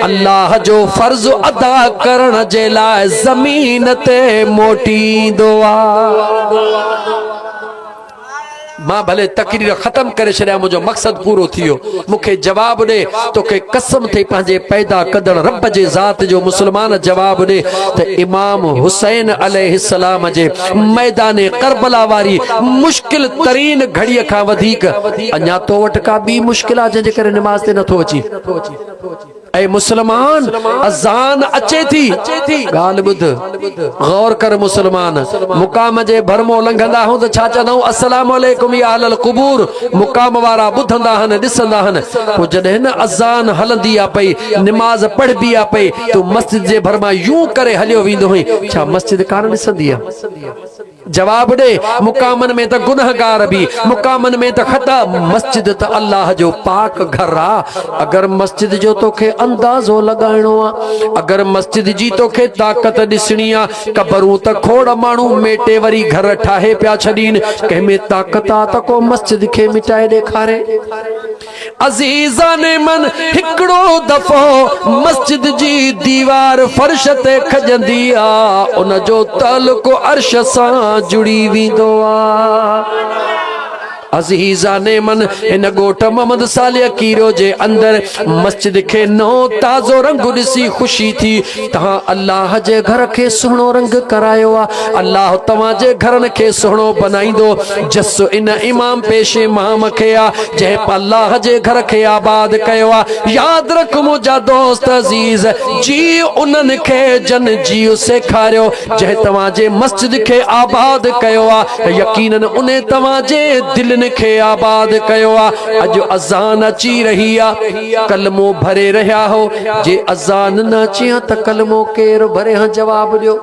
अल्लाह जो फर्ज अदा करण जे लाइ ज़मीन ते मोटींदो आ। मां भले तकरीर खत्म करे छड़िया मुझो मकसद पूरो थियो मुखे जवाब दे तोखे कसम थे पंहिंजे पैदा कदड़ रब जे ज़ात जो मुसलमान जवाब दे त इमाम हुसैन अलैहिस्सलाम जे मैदान करबला वारी मुश्किल तरीन घड़ीअ खां वधीक अञा तो वटि का ॿी मुश्किल आहे जंहिंजे करे निमाज़ ते नथो अची ऐ मुसलमान अज़ान अचे थी गाल बुध गौर कर मुसलमान मुकाम जे भरमो लंघंदा हूं त छा चवंदा अस्सलाम वालेकुम या अहल कुबूर मुकाम वारा ॿुधंदा हन ॾिसंदा हन पोइ जॾहिं न अज़ान हलंदी आहे पई निमाज़ पढ़बी आहे पई तूं मस्जिद जे भरमा यूं करे हलियो वेंदो हुई छा मस्जिद कान ॾिसंदी आहे जवाब दे मुकामन में त गुनहगार भी मुकामन में त खता मस्जिद त अल्लाह जो पाक घर आ अगर मस्जिद जो तोखे अंदाज़ो लगाइणो आ अगर मस्जिद जी तोखे ताकत ॾिसणी आ कबरूं त खोड़ माण्हू मेटे वरी घर ठाहे पिया छॾीन कंहिंमें ताकत आ त को मस्जिद खे मिटाए ॾेखारे अज़ीज़ान मन हिकिड़ो दफ़ो मस्जिद जी दीवार फर्श ते खजंदी आ उन जो ताल्लुक़ अर्श सां जुड़ी वेंदो आ अज़ीज़ाने मन इन गोट मोहम्मद साले कीरो जे अंदर मस्जिद के नो ताज़ो रंग ॾिसी खुशी थी तहां अल्लाह जे घर के सुहिणो रंग करायो आ अल्लाह तव्हां जे घरन के सुहिणो बनाईंदो जस इन इमाम पेशे माम के आ जंहिं अल्लाह जे घर के आबाद कयो आ याद रख मुंहिंजा दोस्त अज़ीज़ जी उन्हनि खे जन जीउ सेखारियो जंहिं तव्हां जे मस्जिद के आबाद कयो आ यकीनन उन तव्हां जे दिलनि खे आबाद कयो आ अज अज़ान अची रही आ कलमो भरे रहा हो जे अज़ान न अचे त कलमो केर भरे हा जवाब दियो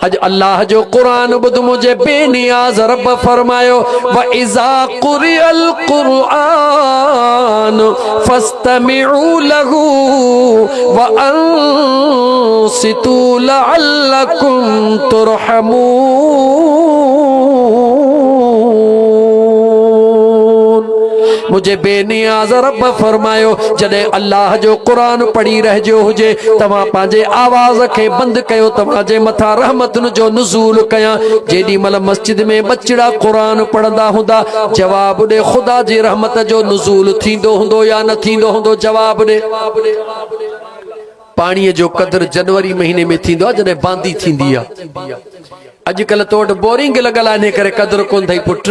अज अल्लाह जो कुरान बुध मुझे बेनियाज रब फरमायो व इज़ा कुरिअल कुरआन फस्तमिउ लहू व अंसितू लअल्लकुम तुरहमून मुझे बेनियाज रब फरमायो जॾहिं अल्लाह जो कुरान पढ़ी रहिजो हुजे तव्हां पंहिंजे आवाज़ खे बंदि कयो तव्हां जे मथां रहमतुनि जो नुज़ूल कयां जेॾी महिल मस्जिद में बचिड़ा कुरान पढ़ंदा हूंदा जवाब ॾे ख़ुदा जी रहमत जो नुज़ूल थींदो हूंदो या न थींदो हूंदो जवाब ॾे पाणीअ जो कदर जनवरी महीने में थींदो आहे जॾहिं बांदी थींदी आहे अॼुकल्ह तो वटि बोरिंग लॻल आहे इन करे कदुरु कोन अथई पुट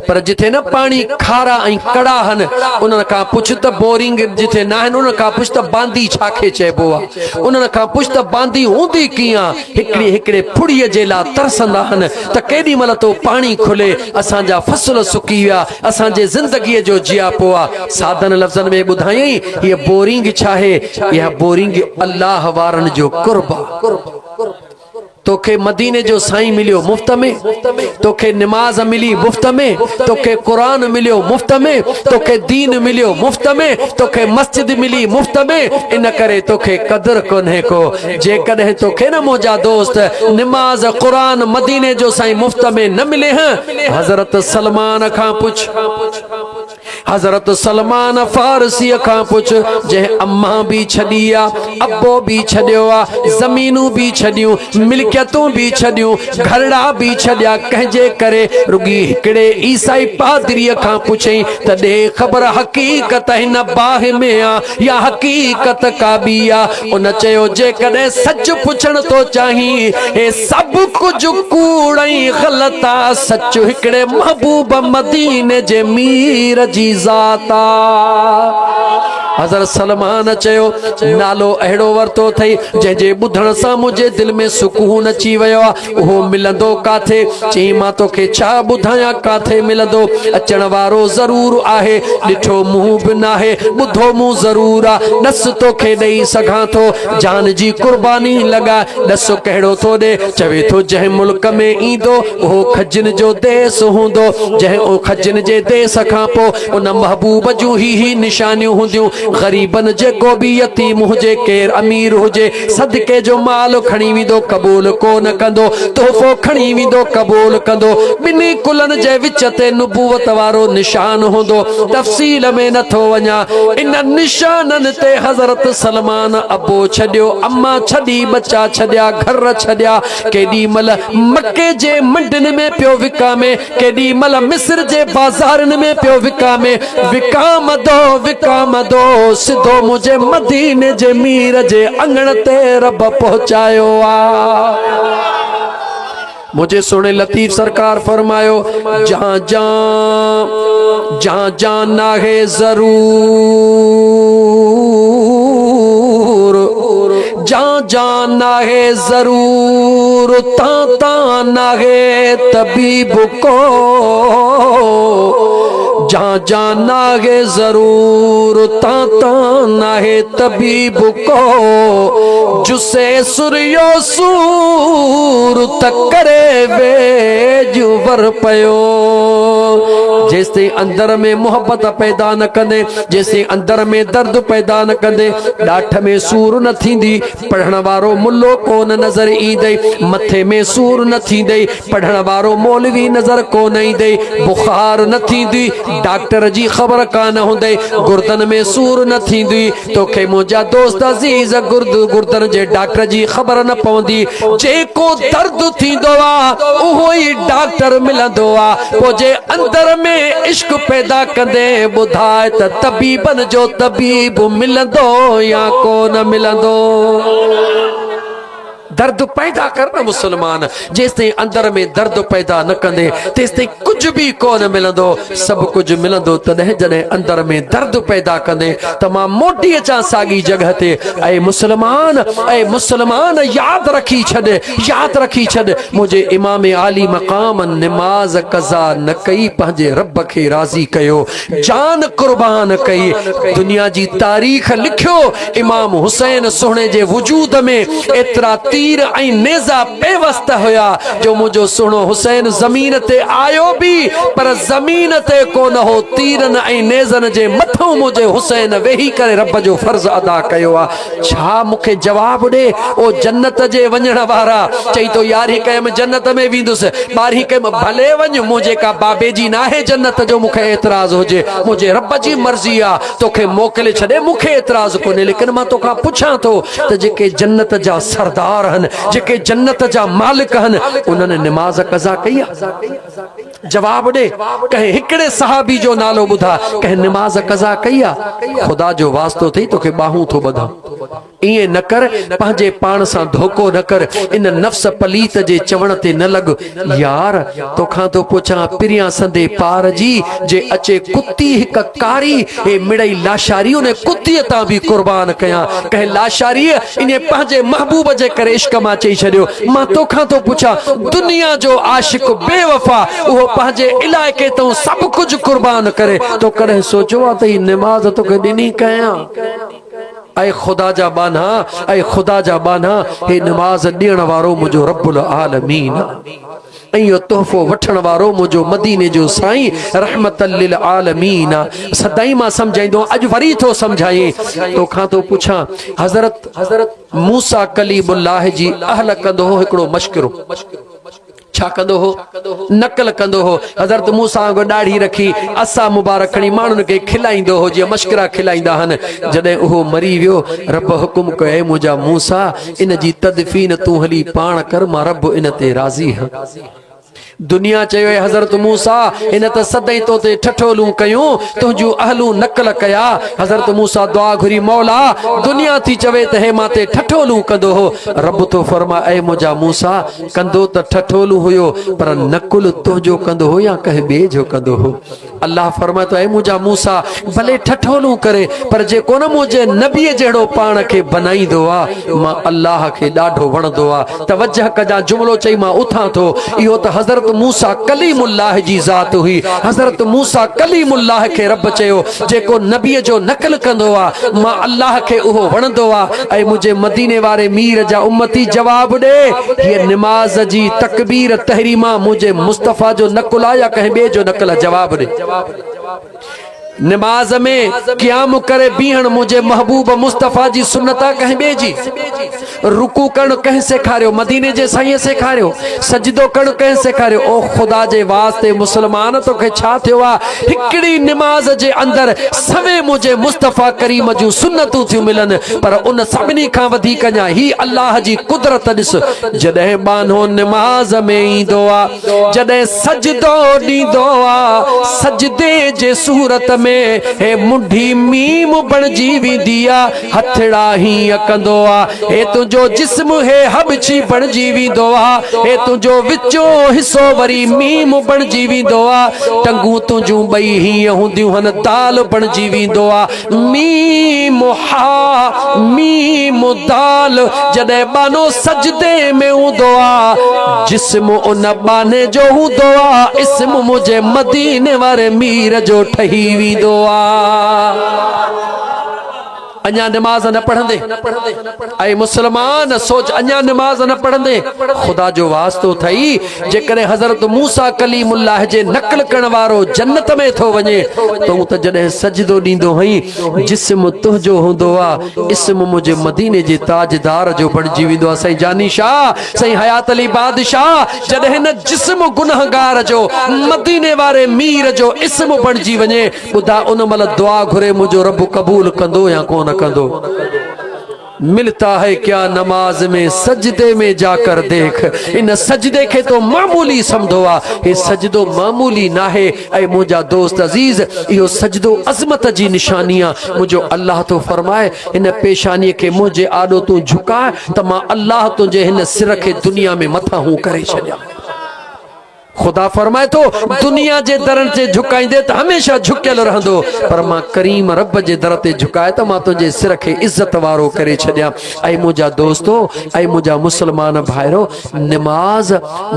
पर जिथे न पाणी खारा ऐं कड़ा आहिनि उन्हनि खां पुछ त बोरिंग जिथे न आहिनि उन्हनि खां पुछ त बांदी छाखे चइबो आहे उन्हनि खां पुछ त बांदी हूंदी कीअं आहे हिकिड़े फुड़ीअ जे लाइ तरसंदा आहिनि त केॾी महिल तो पाणी खुले असांजा फसल सुकी विया असांजे ज़िंदगीअ जो जियापो आहे सादन लफ़्ज़नि में ॿुधायई हीअ बोरिंग छा आहे इहा बोरिंग अल्लाह वारनि जो कुर्ब आहे तोखे मदीने जो साईं मिलियो मुफ्त में तोखे निमाज मिली मुफ्त में तोखे कुरान मिलियो मुफ्त में तोखे दीन मिलियो मुफ्त में तोखे मस्जिद मिली मुफ्त में इन करे तोखे कदर कोन्हे को जेकॾहिं तोखे न मुंहिंजा दोस्त निमाज कुरान मदीने जो साईं मुफ्त में न मिले हैं हज़रत सलमान खां पुछ हज़रत सलमान फारसी खां पुछ जंहिं अम्मा भी छॾी आहे अब्बो भी छॾियो आहे ज़मीनूं भी छॾियूं मिल्कियतूं भी छॾियूं घरड़ा भी छॾिया कंहिंजे करे रुगी हिकिड़े ईसाई पादरीअ खां पुछई त ॾे ख़बर हक़ीक़त हिन बाहि में आहे या हक़ीक़त का बि आहे उन चयो जेकॾहिं सच पुछण थो चाहीं हे सभु कुझु कूड़ ऐं ग़लत आहे सच हिकिड़े महबूब मदीने जे मीर जी ज़ात आहे हज़रत सलमान चयो नालो अहिड़ो वरितो अथई जंहिंजे ॿुधण सां मुंहिंजे दिल में सुकून अची वियो आहे उहो मिलंदो काथे चई मां तोखे छा ॿुधायां काथे मिलंदो अचण वारो ज़रूर आहे ॾिठो मुंहुं बि न आहे ॿुधो मुंहुं ज़रूर आहे ॾस तोखे ॾेई सघां थो जान जी कुर्बानी लॻाए ॾस कहिड़ो थो ॾे चवे थो जंहिं मुल्क में ईंदो उहो खजनि जो देस हूंदो जंहिं खजनि जे देस खां पोइ उन महबूब जूं ही निशानियूं हूंदियूं गरीबन जेको भी यतीम हुजे केर अमीर हुजे सदके जो माल खणी विदो कबूल कोन कंदो तोहफो खणी विदो कबूल कंदो बिनी कुलन जे विच ते नुबुवत वारो निशान होंदो तफसील में नथो वञा इन निशानन ते हज़रत सलमान अबो छडियो अम्मा छडी बच्चा छडिया घर छडिया केडी मल मक्के जे मंडन में पियो विकामे केडी मल मिस्र जे बाजारन में पियो विकामे विकाम दो सिधो मुझे मदीने जे मीर जे अंगण ते रब पहुंचायो आ। मुझे सुने लतीफ सरकार फरमायो जहां जहां नाहे जरूर जहां नाहे जरूर ता नाहे तबीब को जहां नाहे जरूर ता नाहे तबीब को जुसे सुरियो सूर तकरे बेजुबर पयो जैसे अंदर में मोहब्बत पैदा न कंदे जैसे अंदर में दर्द पैदा न कंदे डाठ में सूर न थींदी पढ़ण वारो मुल्लो कोन नजर ईंदे मथे में सूर न थींदे पढ़ण वारो मौलवी नजर कोन ईंदे बुखार न थींदी डॉक्टर जी खबर कान हुंदे गुर्दन में सूर न थींदी तोखे मुंहिंजा दोस्त अजीज गुर्दन जे डॉक्टर जी खबर न पवंदी जेको दर्द थींदो आ उहो ई डॉक्टर मिलंदो आ पो जे अंदर में इश्क पैदा कंदे बुधाए त तबीबन जो तबीब मिलंदो या कोन मिलंदो दर्द पैदा करना मुसलमान जेसते अंदर में दर्द पैदा न कंदे तेसते कुछ भी कोन मिलंदो सब कुछ मिलंदो तदे जने अंदर में दर्द पैदा कंदे तमाम मोटी अचा सागी जगह ते ऐ मुसलमान याद रखी छड़ मुझे इमाम आली मकाम नमाज कज़ा न कई पंहिंजे रब खे राज़ी कयो जान कुर्बान कई दुनिया जी तारीख़ लिखियो इमाम हुसैन सोहणे जे वजूद में एतरा तीर ऐं नेज़ा बेवस्त हुया जो मुझो सुनो हुसैन जमीन ते आयो भी पर जमीन ते कोन हो तीरन ऐं नेज़न जे मथों मुझे हुसैन वेही करे रब जो फर्ज अदा कयो आ छा मुखे जवाब दे ओ जन्नत जे वञण वारा चई तो यारी कयम जन्नत में विंदुस बारी कयम भले वञ मुझे का बाबे जी ना है जन्नत जो मुखे एतराज होजे मुझे रब जी मर्जी आ तोखे मोकले छडे मुखे एतराज कोने लेकिन मां तोखा पुछां तो त जेके जन्नत जा सरदार हन जेके जन्नत जा मालिक हन उन्होंने नमाज कज़ा कई जवाब दे कहे हिकड़े सहाबी जो नालो बुधा कहे नमाज कज़ा कई खुदा जो वास्तो थई तोखे बाहूं थो बधा इए न कर पंहिंजे पान सां धोखो न कर इन नफ्स पलीत जे चवण ते न लग यार तोखां तो पुछां पिरियां संदे पार जी जे अचे कुत्ती हिक कारी ए मिड़ई लाशारी ने कुत्ती तां भी कुर्बान कयां कहे लाशारी इने पंहिंजे महबूब जे करे इश्क मां चई छडियो मां तोखां तो पुछां दुनिया जो आशिक बेवफा उहो पंहिंजे इलाइके तो सब कुछ कुर्बान करे तो कॾहिं सोचो आ त नमाज तोखे ॾिनी कयां ऐ खुदा जा बाना हे नमाज ॾियण वारो मुझो रब्बुल आलमीन ऐं यो तोहफो वठण वारो मुझो मदीने जो साईं रहमतल लिल आलमीन सदाई मां समझाईंदो अज वरी थो समझाई तोखां तो पुछां हज़रत मूसा कलीमुल्लाह जी अहल कंदो हो हिकड़ो मशकिरो छा कंदो हो नकल कंदो हो हज़रत मूसा को दाढ़ी रखी असा मुबारक खणी मानुन के खिलाईंदो हो जे मशकरा खिलाईंदा हन जदे उहो मरी वियो रब हुकुम कए मुजा मूसा इन जी तदफीन तू हली पाण कर मां रब इन ते राज़ी है दुनिया चयो हज़रत मूसा इन त सदाई तो ते ठठोलू कयूं तुझू अहलू नकल कया हज़रत मूसा दुआ घुरी मौला दुनिया थी चवे त हे माते ठठोलू कंदो हो रब तो फरमा ए मुजा मूसा कंदो त ठठोलू हुयो पर नकुल तुझो कंदो हो या कह बे जो कंदो हो अल्लाह फरमा तो ए मुजा मूसा भले ठठोलू करे पर जे कोन मुझे नबी जेड़ो पाण के बनाईंदो आ मां अल्लाह के डाढो वणदो आ तवज्जह कजा जुमलो चई मां उठां तो इहो त हज़रत मूसा कलीमुल्लाह जी जात हुई हज़रत मूसा कलीमुल्लाह के रब चयो जेको नबी जो नकल कंदो आ मां अल्लाह के उहो वणदो आ ऐ मुझे मदीने वारे मीर जा उम्मती जवाब दे ये नमाज जी तकबीर तहरीमा मुझे मुस्तफा जो नकल आ या कहीं बे जो नकल जवाब दे नमाज में क़याम करे बीहण मुझे महबूब मुस्तफ़ा जी सुन्नता कहीं बेजी। रुकू करण कहीं सेखारियो, मदीने जे साईं सेखारियो। सजदो करण कहीं सेखारियो। ओ खुदा जे वास्ते मुसलमान तो के छा थियो आ, हिकड़ी नमाज जे अंदर सवे मुझे मुस्तफ़ा करीम जूं सुन्नतूं थियूं मिलन। पर उन सभिनी खां वधीक अञा ही अल्लाह जी कुदरत ॾिस, जॾहिं बानो नमाज में ईंदो आ, जॾहिं सजदो ॾींदो आ, सजदे जे सूरत में हे मुंडी मीम बणजी वेंदी आ, हथड़ा हीअं कंदो आ। हे तुंहिंजो जिस्म हे हबची बणजी वेंदो आ, हे तुंहिंजो विचो हिस्सो वरी मीम बणजी वेंदो आ, टंगूं तुंहिंजूं ॿई हीअं हूंदियूं हन दाल बणजी वेंदो आ। मीम हा मीम दाल जॾहिं बानो सजदे में हूंदो आ, जिस्म उन बाने जो हूंदो आ, इस्म मुझे मदीने वारे मीर जो ठही वेंदो आ। अञा नमाज न पढ़ंदे ऐं मुसलमान सोच अञा नमाज न पढ़ंदे, खुदा जो वास्तो थई जेकॾहिं हज़रत मूसा कलीमुल्लाह जे नक़ल करण वारो जन्नत में थो वञे, तूं त जॾहिं सजदो ॾींदो हई, जिस्म तुंहिंजो हूंदो आ, इस्म मुंहिंजे मदीने जे ताजदार जो बणजी वेंदो आहे। साईं जानी शाह, साईं हयात अली बादशाह, जॾहिं न जिस्म गुनहगार जो मदीने वारे मीर जो इस्म बणजी वञे, ॿुधा उन महिल दुआ घुरे मुंहिंजो रब क़बूल कंदो या कोन कंदो। मिलता है क्या नमाज में, सजदे में जाकर देख। इन सजदे के तो मामूली समझो आ, ये सजदो मामूली ना है। ऐ मुझा दोस्त अजीज, यो सजदो अजमत जी निशानियां मुझो अल्लाह तो फरमाए, इन पेशानी के मुझे आडो तू झुका त मां अल्लाह तुझे इन सिर के दुनिया में मथा हूं करे छड़िया। खुदा फरमाए तो दुनिया जे दर से झुकाइंदे तो हमेशा झुकियल रहंदो, पर मां करीम रब जे दर ते झुकाए तो मां तुझे सिर के इज्जत वारो करे छड़िया। ऐ मुझा दोस्तों, ऐ मुझा मुसलमान भाइरो, नमाज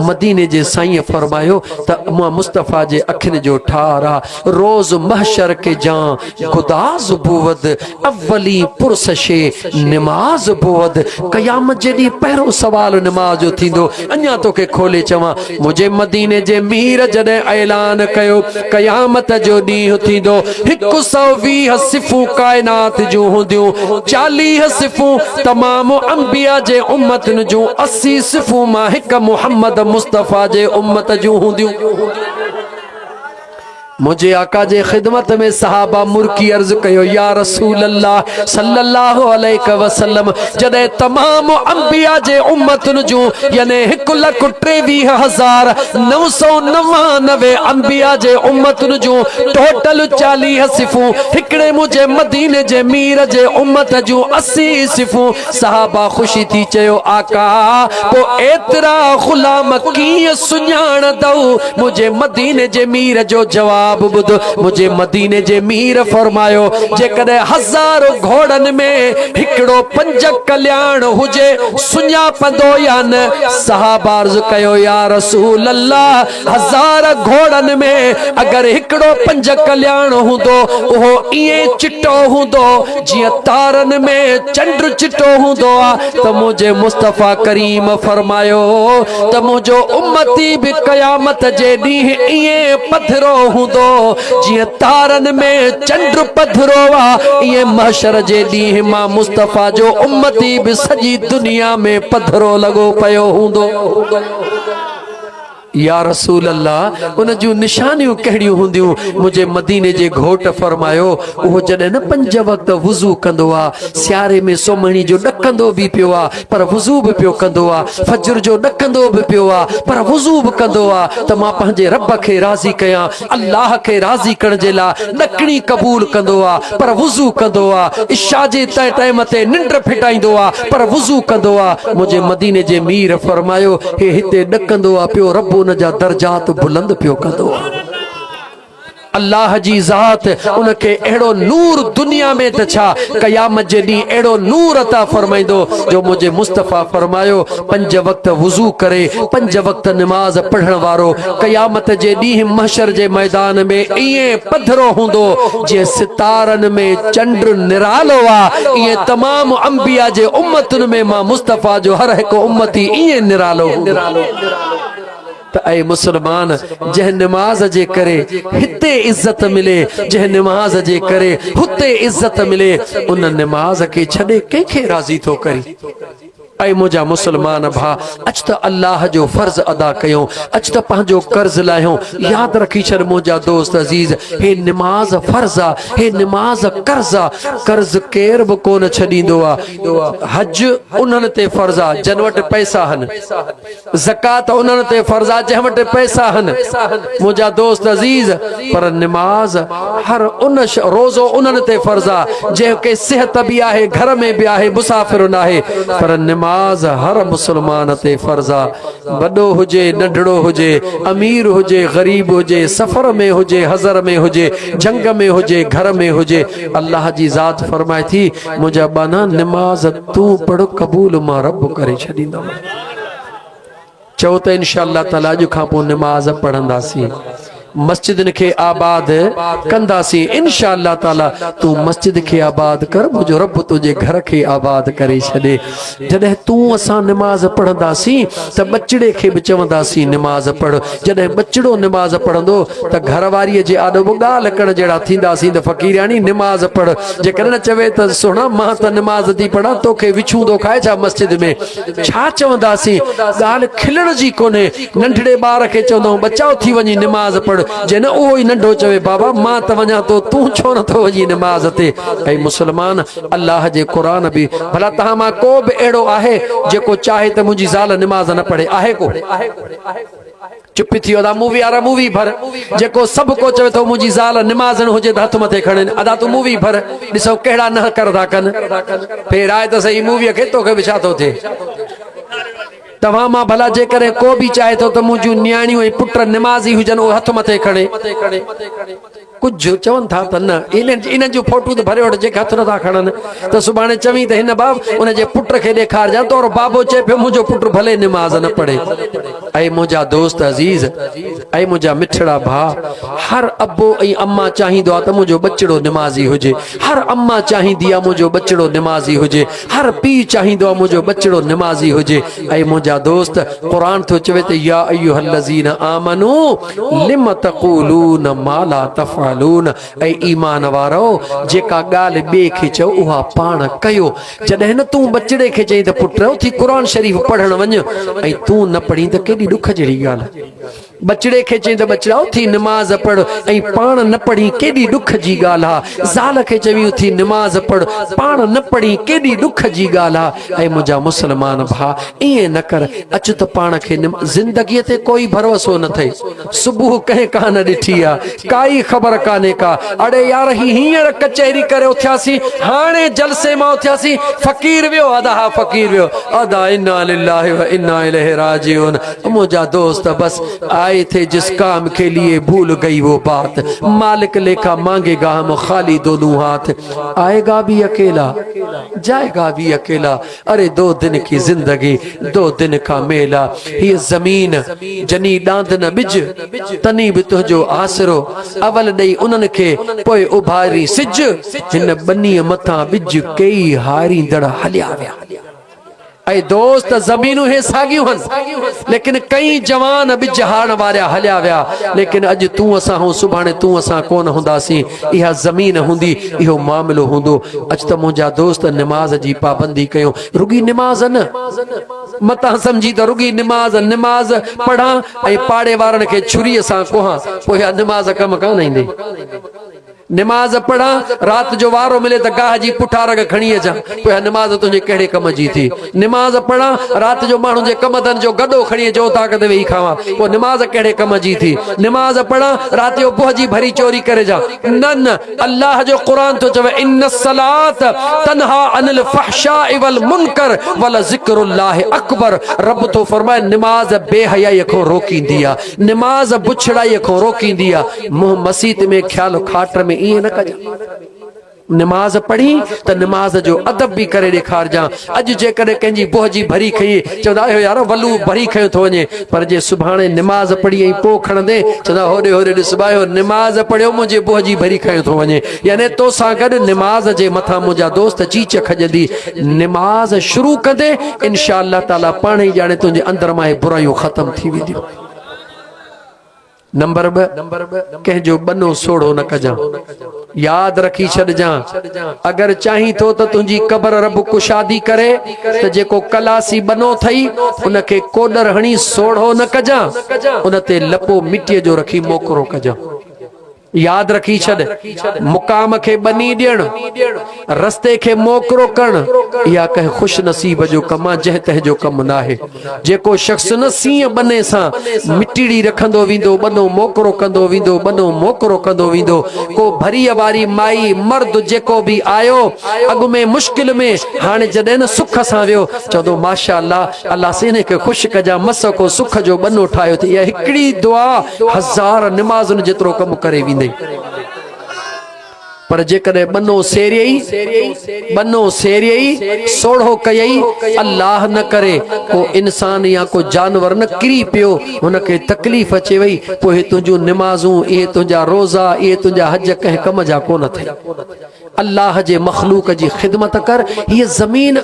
मदीने जे साईं फरमायो त मां मुस्तफ़ा जे अखिन जो ठारा, रोज महशर के जां गुदाज बुवद, अवली पुरसशे नमाज बुवद। क़यामत जेडी पहरो सवाल नमाज जो थींदो। अञा तो के खोले चवा, मुझे मदीने जे मीर जॾहिं ऐलान कयो क़यामत जो ॾींहुं थींदो, 120 सिफ़ूं काइनात जूं हूंदियूं, 40 सिफ़ूं तमामु अंबिया जे उम्मतन जूं, 80 सिफ़ूं मां हिक मुहम्मद मुस्तफ़ा जे उम्मत जूं हूंदियूं। मुझे आका जे खिदमत में सहाबा मुर्की अर्ज कयो, या रसूल अल्लाह सल्लल्लाहु अलैहि वसल्लम, जॾहिं तमाम अंबिया जे उम्मतन जूं यानी 1,23,999 अंबिया जे उम्मतन जूं टोटल 40 सिफ़ूं, हिकड़े मुझे मदीने जे मीर जे उम्मत जूं 80 सिफ़ूं। सहाबा खुशी थी चयो, आका पो एतरा गुलाम कीअं सुञाणदऊ मुझे मदीने जे मीर जो जवाब बुध। मुझे मदीने जे मीर फरमायो, जेकॾहिं 1000 घोड़न में हिकड़ो 5 कल्याण हुजे, सुञापंदो या न? सहाबा अर्ज़ कयो, या रसूल अल्लाह, 1000 घोड़न में अगर हिकड़ो 5 कल्याण हूंदो, उहो इएं चिटो हूंदो जीअं तारन में चंड चिटो हूंदो आ, त मुझे मुस्तफ़ा करीम फरमायो त मुझो उम्मती भी क़यामत जे ॾींहुं इएं पधरो हूंदो जीअं तारन में चंड पधरो आ, इएं महशर जे ॾींहुं मां मुस्तफ़ा जो उम्मती भी सॼी दुनिया में पधरो लॻो पियो हूंदो। या रसूल अल्लाह, उन जूं निशानियूं कहिड़ियूं हूंदियूं? मुझे मदीने जे घोट फरमायो, उहो जॾहिं न 5 वक़्त वुज़ू कंदो आ, सियारे में सोमणी जो ॾकंदो बि पियो आ पर वुज़ू बि पियो कंदो आ, फजर जो ॾकंदो बि पियो आ पर वुज़ू बि कंदो आ, त मां पंहिंजे रब खे राज़ी कयां, अल्लाह खे राज़ी करण जे लाइ ॾकणी क़बूल कंदो आ पर वुज़ू कंदो आ, इशा जे तय टाइम ते निंड फिटाईंदो आ पर वुज़ू कंदो आ। मुझे मदीने जे मीर फरमायो, हे हिते ॾकंदो आ पियो, रब उन जा दर्जात बुलंद पियो कंदो। अल्लाह जी ज़ात उनके अहिड़ो नूर दुनिया में त छा, क़यामत जे ॾींहुं अहिड़ो नूर अता फरमाईंदो जो मुझे मुस्तफ़ा फरमायो, 5 वक़्त वुज़ू करे 5 वक़्त नमाज पढ़ण वारो क़यामत जे ॾींहुं महशर जे मैदान में इएं पधरो हूंदो जीअं सितारन में चंड निरालो आ, इएं तमाम अंबिया जे उम्मतुन में मां मुस्तफ़ा जो हर हिकु उम्मती इएं निरालो हूंदो। त ऐ मुसलमान जह नमाज जे करे हिते इज्जत मिले, जह नमाज जे करे हुते इज्जत मिले, उन नमाज के छड़े कंहिंखे राज़ी थो करी। ऐ मुझा मुसलमान भा, अच त अल्लाह जो फर्ज अदा कयो, अच त पंहिंजो कर्ज लाहियो। याद रखी छड़ मुझा दोस्त अजीज, हे नमाज फर्ज आ, हे नमाज कर्ज आ। कर्ज केर बि कोन छॾींदो आ। हज उन्हनि ते फर्ज आ जन वटि पैसा हन, ज़कात उन्हनि ते फर्ज आ जंहिं वटि पैसा हन मुझा दोस्त अजीज। पर नमाज हर उन रोज़ो उन्हनि ते फर्ज आ जंहिंखे सिहत बि आहे, घर में बि आहे, मुसाफ़िर न आहे। पर नमाज हर मुसलमान ते फर्ज आ। वॾो हुजे नंढड़ो हुजे, अमीर हुजे गरीब हुजे, सफ़र में हुजे हज़र में हुजे, जंग में हुजे घर में हुजे, अल्लाह जी ज़ात फरमाए थी मुझा बाना नमाज तू पढ़ क़बूल मां रब करे छॾींदो। चओ त इंशाअल्लाह ताला अॼु खां पोइ नमाज पढ़ंदासीं, मस्जिदन के आबाद कंदासी इंशाअल्लाह ताला। तू मस्जिद के आबाद कर, मुझो रब तुझे घर के आबाद करे छॾे। जॾहिं तू असां नमाज पढ़ंदासी त बचड़े के भी चवंदासी नमाज पढ़। जॾहिं बचड़ो नमाज पढ़ंदो त घरवारीअ जे आॾो बि ॻाल्हि करण जहिड़ा थींदासीं त फ़क़ीरानी नमाज पढ़। जेकॾहिं न चवे त सुहिणा मां त नमाज थी पढ़ां, तोखे विछूंदो खाए छा मस्जिद में, छा चवंदासीं? ॻाल्हि खिलण जी कोन्हे। नंढड़े ॿार खे चवंदा बचाओ थी वञी नमाज पढ़, जे न उहो ई नंढो चवे बाबा मां त वञा थो, तू छो नथो वञी नमाज ते? ऐं मुसलमान अल्लाह जे क़ुरान बि, भला तहां मां को बि अहिड़ो आहे जेको चाहे त मुंहिंजी ज़ाल नमाज न पढ़े? आहे को? चुप थी वियो। मूवी वारा मूवी भर, जेको सभु को चवे थो मुंहिंजी ज़ाल नमाज न हुजे त हथ मथे खणे, अदा तू मूवी भर, ॾिसो कहिड़ा न कर था कनि। फेर आहे त सही मूवीअ खे, तोखे बि छा थो थिए? तव्हां मां भला जेकॾहिं को बि चाहे थो त मुंहिंजूं न्याणियूं ऐं पुट नमाज़ी हुजनि, उहो हथ मथे खणे। कुझु चवनि था त न इन्हनि जूं फोटू त भरे वठि जेके हथ नथा खणनि, त सुभाणे चवी त हिन बाब उनजे पुट खे ॾेखारजां तो बाबो चए पियो मुंहिंजो पुट भले नमाज़ न पढ़े। ऐं मुंहिंजा दोस्त अज़ीज़, ऐं मुंहिंजा मिठड़ा भाउ, हर अबो ऐं अम्मा चाहींदो आहे त मुंहिंजो बचड़ो नमाज़ी हुजे, हर अम्मा चाहींदी आहे मुंहिंजो बचड़ो नमाज़ी हुजे, हर पीउ चाहींदो आहे मुंहिंजो बचड़ो नमाज़ी हुजे। ऐं मुंहिंजा दोस्त, क़ुरान थो चवे त या अय्युहल्लज़ीना आमनू लिम तक़ूलून मा ला तफ़अलून। ऐं ईमान वारो, जेका ॻाल्हि ॿिए खे चओ उहा पाण कयो। जॾहिं न तूं बचड़े खे चई त पुट उथी क़ुरान शरीफ़ पढ़ण वञ, ऐं तूं न पढ़ी त केॾी ॾुख जहिड़ी ॻाल्हि। बचड़े खे चई त बचड़ा उथी नमाज़ पढ़, ऐं पाण न पढ़ी, केॾी ॾुख जी ॻाल्हि आहे। ज़ाल खे चवी उथी नमाज़ पढ़, पाण न पढ़ी, केॾी ॾुख जी ॻाल्हि आहे। ऐं मुंहिंजा मुसलमान भाउ, ईअं न कर। अच त पाण खे ज़िंदगीअ ते कोई भरोसो न थिए। सुबुह कंहिं कान ॾिठी आहे, काई ख़बर कान्हे का। अड़े यार हींअर कचहरी करे उथियासीं, हाणे जलसे मां उथियासीं, फ़क़ीर वियो अदा, फ़क़ीर वियो अदा, इन्ना लिल्लाहि व इन्ना इलैहि राजिऊन। मुंहिंजा दोस्त बस आए थे जिस काम के लिए भूल गई वो बात, मालिक लेखा मांगेगा हम खाली दोनों हाथ, आएगा भी अकेला जाएगा भी अकेला। अरे 2 दिन की जिंदगी 2 दिन का मेला, ये जमीन जनी डांद न बिज, तनी भी तुझो आसरो, अवल ॾेई उन्हनि खे पोइ उभारी सिज, हिन बनीअ मथां बिज कई हारींदड़ हलिया विया। ऐं दोस्त ज़मीनूं हे साॻियूं हन, लेकिन कई जवान बिज हारण वारा हलिया विया। लेकिन अॼु तूं असां हूं, सुभाणे तूं असां कोन हूंदासीं। इहा ज़मीन हूंदी, इहो मामिलो हूंदो। अॼु त मुंहिंजा दोस्त नमाज़ जी पाबंदी कयूं। रुगी नमाज़ न, मतां सम्झी त रुगी नमाज़ नमाज़ पढ़ां ऐं पाड़े वारनि खे छुरीअ सां कोहां, पोइ इहा नमाज़ कमु कान ईंदी। नमाज पढ़ा, रात जो वारो मिले त गाह जी पुठा रग खणी अचां, पोइ नमाज तुंहिंजे कहिड़े कम जी थी? नमाज पढ़ा, रात जो माण्हू जे कम धन जो गॾो खणी अचो ताक़त वेही खावां, पोइ नमाज कहिड़े कम जी थी? नमाज पढ़ा, रात जो बुह जी भरी चोरी करे जा, न न। अल्लाह जो क़ुरान तो चवे इन्न सलात तन्हा अनिल फहशाइ वल मुनकर वल ज़िक्रुल्लाहि अकबर। रब तो फरमाए नमाज बेहयाई खां रोकींदी आहे, नमाज बुछड़ाई खां रोकींदी आहे। मुंह मसीत में ख्याल खाट में ईअं न कजां। नमाज पढ़ी त नमाज जो अदब भी करे ॾेखारजां। अॼु जेकॾहिं कंहिंजी बुह जी भरी खई, चवंदा आहियो यार वलू भरी खयो थो वञे, पर जे सुभाणे नमाज पढ़ी ऐं पोइ खणंदे, चवंदा होॾे होॾे ॾिस भाई नमाज पढ़ियो, मुंहिंजे बुह जी भरी खयो थो वञे। यानी तोसां गॾु नमाज जे मथां मुंहिंजा दोस्त चीच खजंदी। नमाज शुरू कंदे इंशाअल्लाह ताला पाण ई ॼाणे तुंहिंजे अंदर मां बुराइयूं ख़तम थी वेंदियूं। नंबर 2 कंहिंजो बनो सोढ़ो न कजां। याद रखी छॾजां, अगर चाहीं तो त तुंहिंजी क़बर रब कुशादी करे त जेको कलासी बनो थई उनखे कोडर हणी सोढ़ो न कजां, उन ते लपो मिट्टीअ जो रखी मोकरो कजां। याद रखी छॾ, मुकाम खे बनी ॾियण, रस्ते खे मोकरो करण, या कंहिं खुश नसीब जो कम आहे जंहिं तंहिंजो कम न आहे। जेको शख्स न सीं बने सां मिट्टी रखंदो वेंदो, बनो मोकरो कंदो वेंदो, बनो मोकरो कंदो वेंदो। को भरीअ वारी माई मर्द जेको भी आयो अॻु में मुश्किल में, हाणे जॾहिं न सुख सां वियो चवंदो माशा अल्लाह, अल्लाह सीने खे ख़ुशि कजां, मस को सुख जो बनो ठाहियो। त इहा हिकिड़ी दुआ 1000 निमाज़ुनि जेतिरो कमु करे वेंदे। पर जेकॾहिं बनो सेरियई सोढ़ो कयई, अल्लाह न करे को इंसान या को जानवर न किरी पियो, हुनखे तकलीफ़ अचे वई, पोइ तुंहिंजूं निमाज़ूं, इहे तुंहिंजा रोज़ा, इहे तुंहिंजा हज कंहिं कम जा कोन थे। अल्लाह जे मखलूक जी ख़िदमत कर। हीअ ज़मीन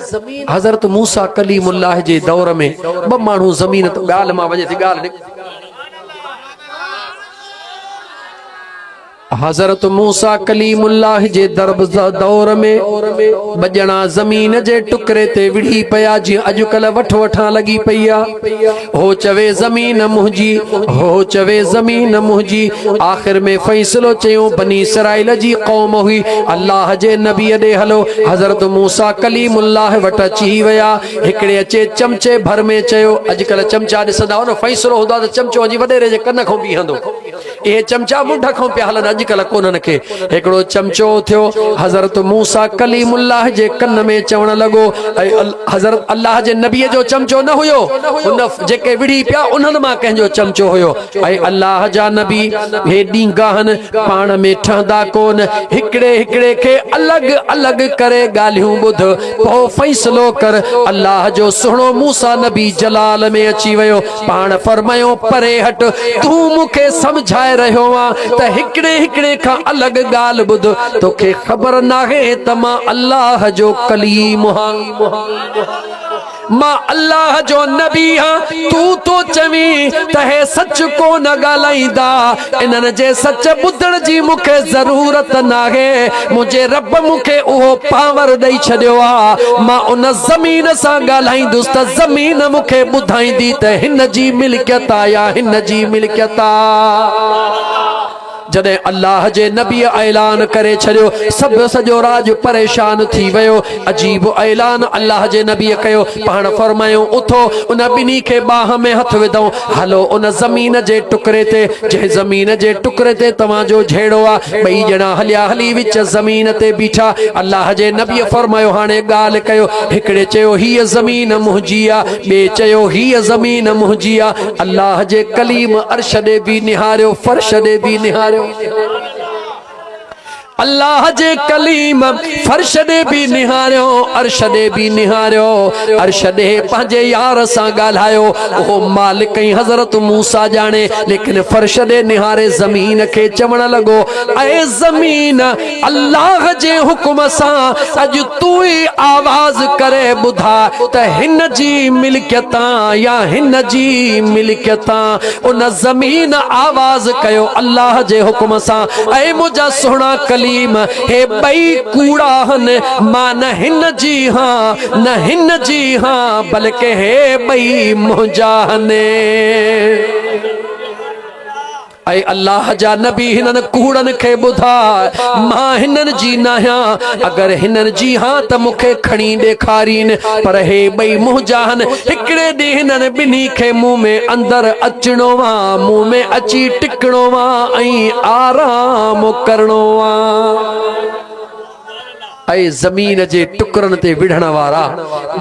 हज़रत मूसा कलीमुल्लाह जे दौर में 2 माण्हू ज़मीन तो ॻाल्हि मां वञे थी ॻाल्हि हज़रत मूसा कलीमुल्लाह जे दौर में 2 ॼणा ज़मीन जे टुकरे ते विढ़ी पिया, जीअं अॼुकल्ह वठां लगी पई आहे। हो चवे ज़मीन मुंहिंजी, हो चवे ज़मीन मुंहिंजी। आख़िर में फ़ैसिलो चयो, बनी इसराइल जी क़ौम हुई, अल्लाह जे नबी ॾे हलो। हज़रत मूसा कलीमुल्लाह वटि अची विया। हिकिड़े अचे चमचे भर में चयो, अॼुकल्ह चमचा ॾिसंदा हो न, फ़ैसिलो हूंदो आहे त चमचो वञी वॾेरे जे कन खां बीहंदो। इहे चमचा मुंड खां पिया हलनि, अॼुकल्ह कोन्हनि खे। हिकिड़ो चमचो थियो, हज़रत मूसा कलीमुल्लाह जे कन में चवण लॻो, हज़रत अल्लाह जे नबीअ जो चमचो न हुयो, उन जेके विढ़ी पिया उन्हनि मां कंहिंजो चमचो हुयो। ऐं अल्लाह जा नबी हे ॾींगाहनि पाण में ठहंदा कोन, हिकिड़े हिकिड़े खे अलॻि अलॻि करे ॻाल्हियूं ॿुध, पोइ फ़ैसिलो कर। अल्लाह जो सुहिणो मूसा नबी जलाल में अची वियो, पाण फरमायो परे हट, तूं मूंखे समझाए रहियो आहे त हिकिड़े हिकिड़े खां अलॻि ॻाल्हि ॿुध, तोखे ख़बर नाहे त मां अल्लाह जो कलीम आहियां, मां अल्लाह जो नबी आहियां। तूं तो चवीं त हे सच कोन ॻाल्हाईंदा, इन्हनि जे सच ॿुधण जी मूंखे ज़रूरत नाहे। मुंहिंजे रब मूंखे उहो पावर ॾेई छॾियो आहे, मां उन ज़मीन सां ॻाल्हाईंदुसि त ज़मीन मूंखे ॿुधाईंदी त हिन जी मिल्कियत आहे या हिन जी मिल्कियत आहे। जॾहिं अल्लाह जे नबी ऐलान करे छॾियो, सभु सॼो राज परेशान थी वियो। अजीब ऐलान अल्लाह जे नबीअ कयो, पाण फरमायो उथो, उन ॿिन्ही खे बाह में हथ विधऊं, हलो उन ज़मीन जे टुकरे ते, जंहिं ज़मीन जे टुकरे ते तव्हांजो झेड़ो आहे। 2 ॼणा हलिया हली विच ज़मीन ते बीठा। अल्लाह जे नबीअ फरमायो, हाणे ॻाल्हि कयो। हिकिड़े चयो हीअ ज़मीन मुंहिंजी आहे, ॿिए चयो हीअ ज़मीन मुंहिंजी आहे। अल्लाह जे कलीम अर्श ॾे बि निहारियो, फर्श ॾे बि निहारियो, अल्लाह जे कलीम फर्श ॾे बि निहारियो, अर्श ॾे बि निहारियो। अर्श ॾे पंहिंजे यार सां ॻाल्हायो, उहो मालिक ऐं हज़रत मूसा ॼाणे, लेकिन फर्श ॾे निहारे ज़मीन खे चवण लॻो, ऐ ज़मीन अल्लाह जे हुकुम सां अॼु तूं ई आवाज़ करे ॿुधा त हिन जी मिल्कियत या हिन जी मिल्कियत। उन ज़मीन आवाज़ कयो अल्लाह जे हुकुम सां, ऐ मुंहिंजा सुहिणा कलीम, हे 2 कूड़ा आहिनि, मां न हिन जी हाँ न हिन जी हाँ, बल्कि हे 2 मुंहिंजा आहिनि। ऐं अल्लाह जा नबी हिननि कूड़नि खे ॿुधा, मां हिननि जी न आहियां, अगरि हिननि जी हाँ त मूंखे खणी ॾेखारीनि, पर हे 2 मुंहिंजा आहिनि। हिकिड़े ॾींहुं हिननि ॿिन्ही खे मुंहुं में अंदरि अचिणो आहे, मुंहुं में अची टिकणो आहे ऐं आराम करणो आहे। ऐं ज़मीन जे टुकरनि ते विढ़ण वारा,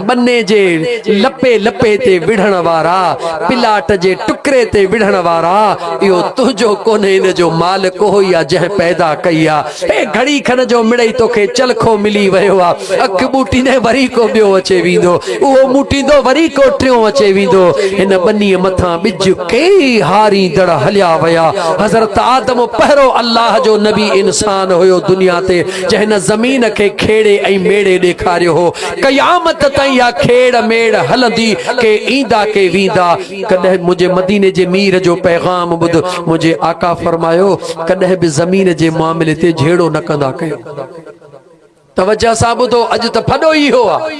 बन्ने जे लपे लपे ते विढ़ण वारा, पिलाट जे टुकरे ते विढ़ण वारा, इहो तुंहिंजो कोन्हे, इन जो मालिक कोई आहे जंहिं पैदा कई आहे। हे घड़ी खन जो मिड़ई तोखे चलखो मिली वियो आहे, अखि ॿूटींदे वरी को ॿियो अचे वेंदो, उहो मूटींदो वरी को टियों अचे वेंदो। हिन बन्नीअ मथां ॿिज कई हारींदड़ हलिया विया। हज़रत आदम पहिरों अल्लाह जो नबी इंसान हुयो दुनिया ते, जंहिं हिन ज़मीन खे खेड़े ऐं मेड़े ॾेखारियो हो। क़यामत ताईं या खेड़ मेड़ हलंदी, के ईंदा के वींदा। कॾहिं मुझे मदीने जे मीर जो पैगाम ॿुध। मुझे आका फरमायो कॾहिं बि ज़मीन जे मामले ते झेड़ो न कंदा कयो। तवज्जो सां ॿुधो, अॼु त फॾो ई हो आहे।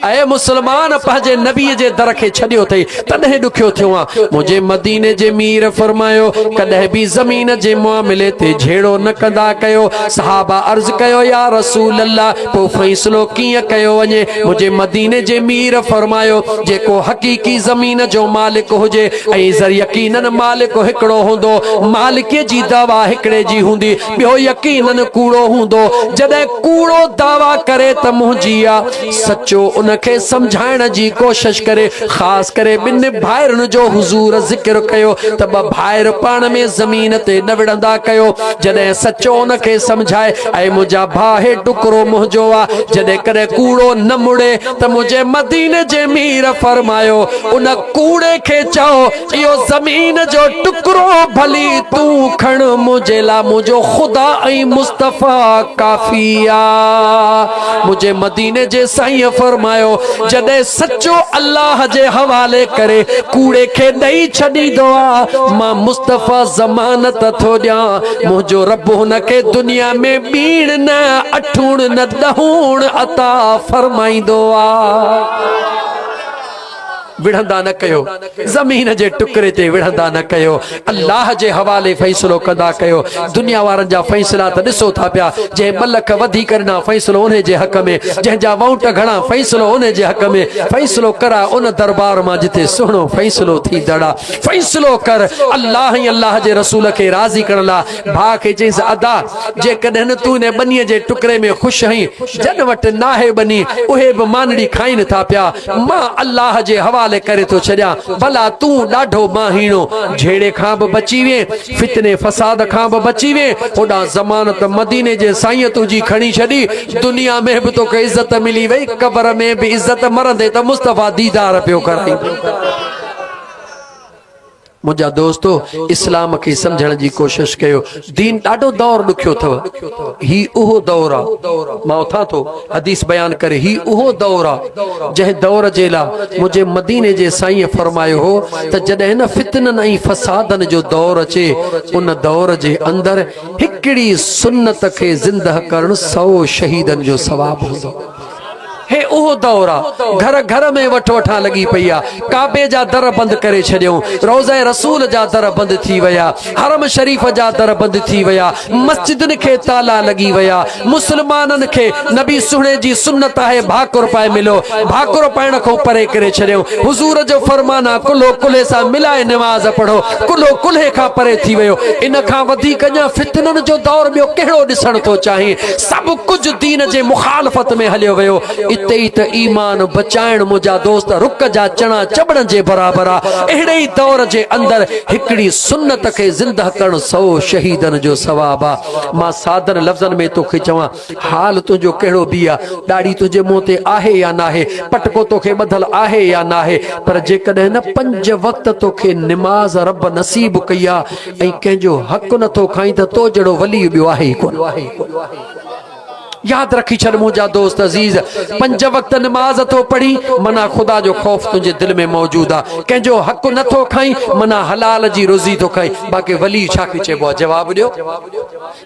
ऐ मुस्लमान पंहिंजे नबीअ जे दर खे छॾियो अथई, तॾहिं ॾुखियो थियो आहे। मुंहिंजे मदीने जे मीर फरमायो कॾहिं बि ज़मीन जे मामले ते झेड़ो न कंदा कयो। सहाबा अर्ज़ कयो या रसूल अल्लाह, पोइ फ़ैसिलो कीअं कयो वञे? मुंहिंजे मदीने जे मीर फरमायो जेको हक़ीक़ी ज़मीन जो मालिक हुजे ऐं यकीनन मालिक हिकिड़ो हूंदो, मालिक जी दावा हिकिड़े जी हूंदी, ॿियो यकीनन कूड़ो हूंदो। जॾहिं कूड़ो दावा करे त मुंहिंजी आहे, सचो उनखे समझाइण जी कोशिश करे। ख़ासि करे ॿिनि भाइरुनि जो हुज़ूर ज़िक्र कयो त ॿ भाइर पाण में ज़मीन ते न विढ़ंदा कयो। जॾहिं सचो उनखे समझाए ऐं मुंहिंजा भाउ हे टुकड़ो मुंहिंजो आहे, जॾहिं कॾहिं कूड़ो न मुड़े त मुंहिंजे मदीने जे मीर फरमायो उन कूड़े खे चओ इहो ज़मीन जो टुकड़ो भली तूं खण, मुंहिंजे लाइ मुंहिंजो ख़ुदा ऐं मुस्तफ़ा काफ़ी आहे। मुझे मदीने जे साईं फरमायो जॾहिं सचो अल्लाह जे हवाले करे कूड़े खे ॾेई छॾींदो आहे, मां मुस्तफ़ा ज़मानत थो ॾियां मुंहिंजो रब हुनखे दुनिया में ॿीण न अठूण न ॾहूण अता फरमाईंदो आहे। विढ़ंदा न कयो, ज़मीन जे टुकड़े ते विढ़ंदा न कयो, अल्लाह जे हवाले फ़ैसिलो कंदा कयो। दुनिया वारनि जा फ़ैसिला त ॾिसो था पिया, जंहिं मलक वधीक ॾिना फ़ैसिलो उन जे हक़ में, जंहिंजा वोट घणा फ़ैसिलो उन जे हक़ में। फ़ैसिलो करा उन दरबार मां जिते सुहिणो फ़ैसिलो थी दड़ा। फ़ैसिलो कर अल्लाह ई अल्लाह जे रसूल खे राज़ी करण लाइ। भाउ खे चईंसि अदा जेकॾहिं न तूं इन बनीअ जे टुकड़े में ख़ुशि आहीं, जन वटि नाहे बनी उहे बि मानड़ी खाइनि था पिया, मां अल्लाह जे हवाले करे तो छॾियां, भला तूं ॾाढो माहीणो झेड़े खां बि बची वे, फितने फसाद खां बि बची वे, होॾां ज़मानत मदीने जे साईं तुंहिंजी खणी छॾी। दुनिया में बि तोखे इज़त मिली वई, क़बर में बि इज़त, मरंदे त मुस्तफ़ा दीदार पियो कराई। मुझा दोस्तों इस्लाम के समझण जी कोशिश कयो। दीन ॾाढो दौर ॾुखियो अथव। ही उहो दौर आहे, मां उथां थो हदीस बयान करे, ही उहो दौर आहे जंहिं दौर जे लाइ मुझे मदीने जे साईं फरमायो हो त जॾहिं न फितननि ऐं फसादनि जो दौर अचे, उन दौर जे अंदरि हिकिड़ी सुन्नत खे ज़िंदह करणु 100 शहीदनि जो सवाबु हूंदो। हे उहो दौर आहे, घर घर में वठ वठा लगी पई आहे। काबे जा दर बंद करे छॾियऊं, रोज़े रसूल जा दर बंद थी विया, हरम शरीफ़ जा दर बंद थी विया, मस्जिदनि खे ताला लगी विया। मुस्लमाननि खे नबी सुहिणे जी सुन्नत आहे भाकुर पाए मिलो, भाकुर पाइण खां परे करे छॾियऊं। हुज़ूर जो फरमाना कुल्हो कुल्हे सां मिलाए नमाज़ पढ़ो, कुल्हो कुल्हे खां परे थी वियो। इन खां वधीक अञा फितननि जो दौर ॿियो कहिड़ो ॾिसण थो चाहे? सभु कुझु दीन जे मुखालफ़त में हलियो वियो। इते ई त ईमान बचाइण मुंहिंजा दोस्त रुक जा चणा चबण जे बराबरि आहे। अहिड़े ई दौर जे अंदरि हिकिड़ी सुन्नत खे ज़िंदह करणु 100 शहीदनि जो सवाब आहे। मां सादर लफ़्ज़नि में तोखे चवां, हाल तुंहिंजो कहिड़ो बि आहे, ॾाढ़ी तुंहिंजे मुंहं ते आहे या नाहे, पटको तोखे ॿधल आहे या नाहे, पर जेकॾहिं न 5 वक़्त तोखे निमाज़ रब नसीब कई आहे ऐं कंहिंजो हक़ नथो खाई त तो जहिड़ो वली ॿियो आहे ई कोन। याद रखी छॾ मुंहिंजा दोस्त अज़ीज़, 5 वक़्त नमाज तो पढ़ी मना ख़ुदा जो ख़ौफ़ तुंहिंजे दिलि में मौजूद आहे। कंहिंजो हक़ नथो खाई मना हलाल जी रोज़ी तो खाई। बाक़ी वली छा खे चइबो आहे? जवाब ॾियो,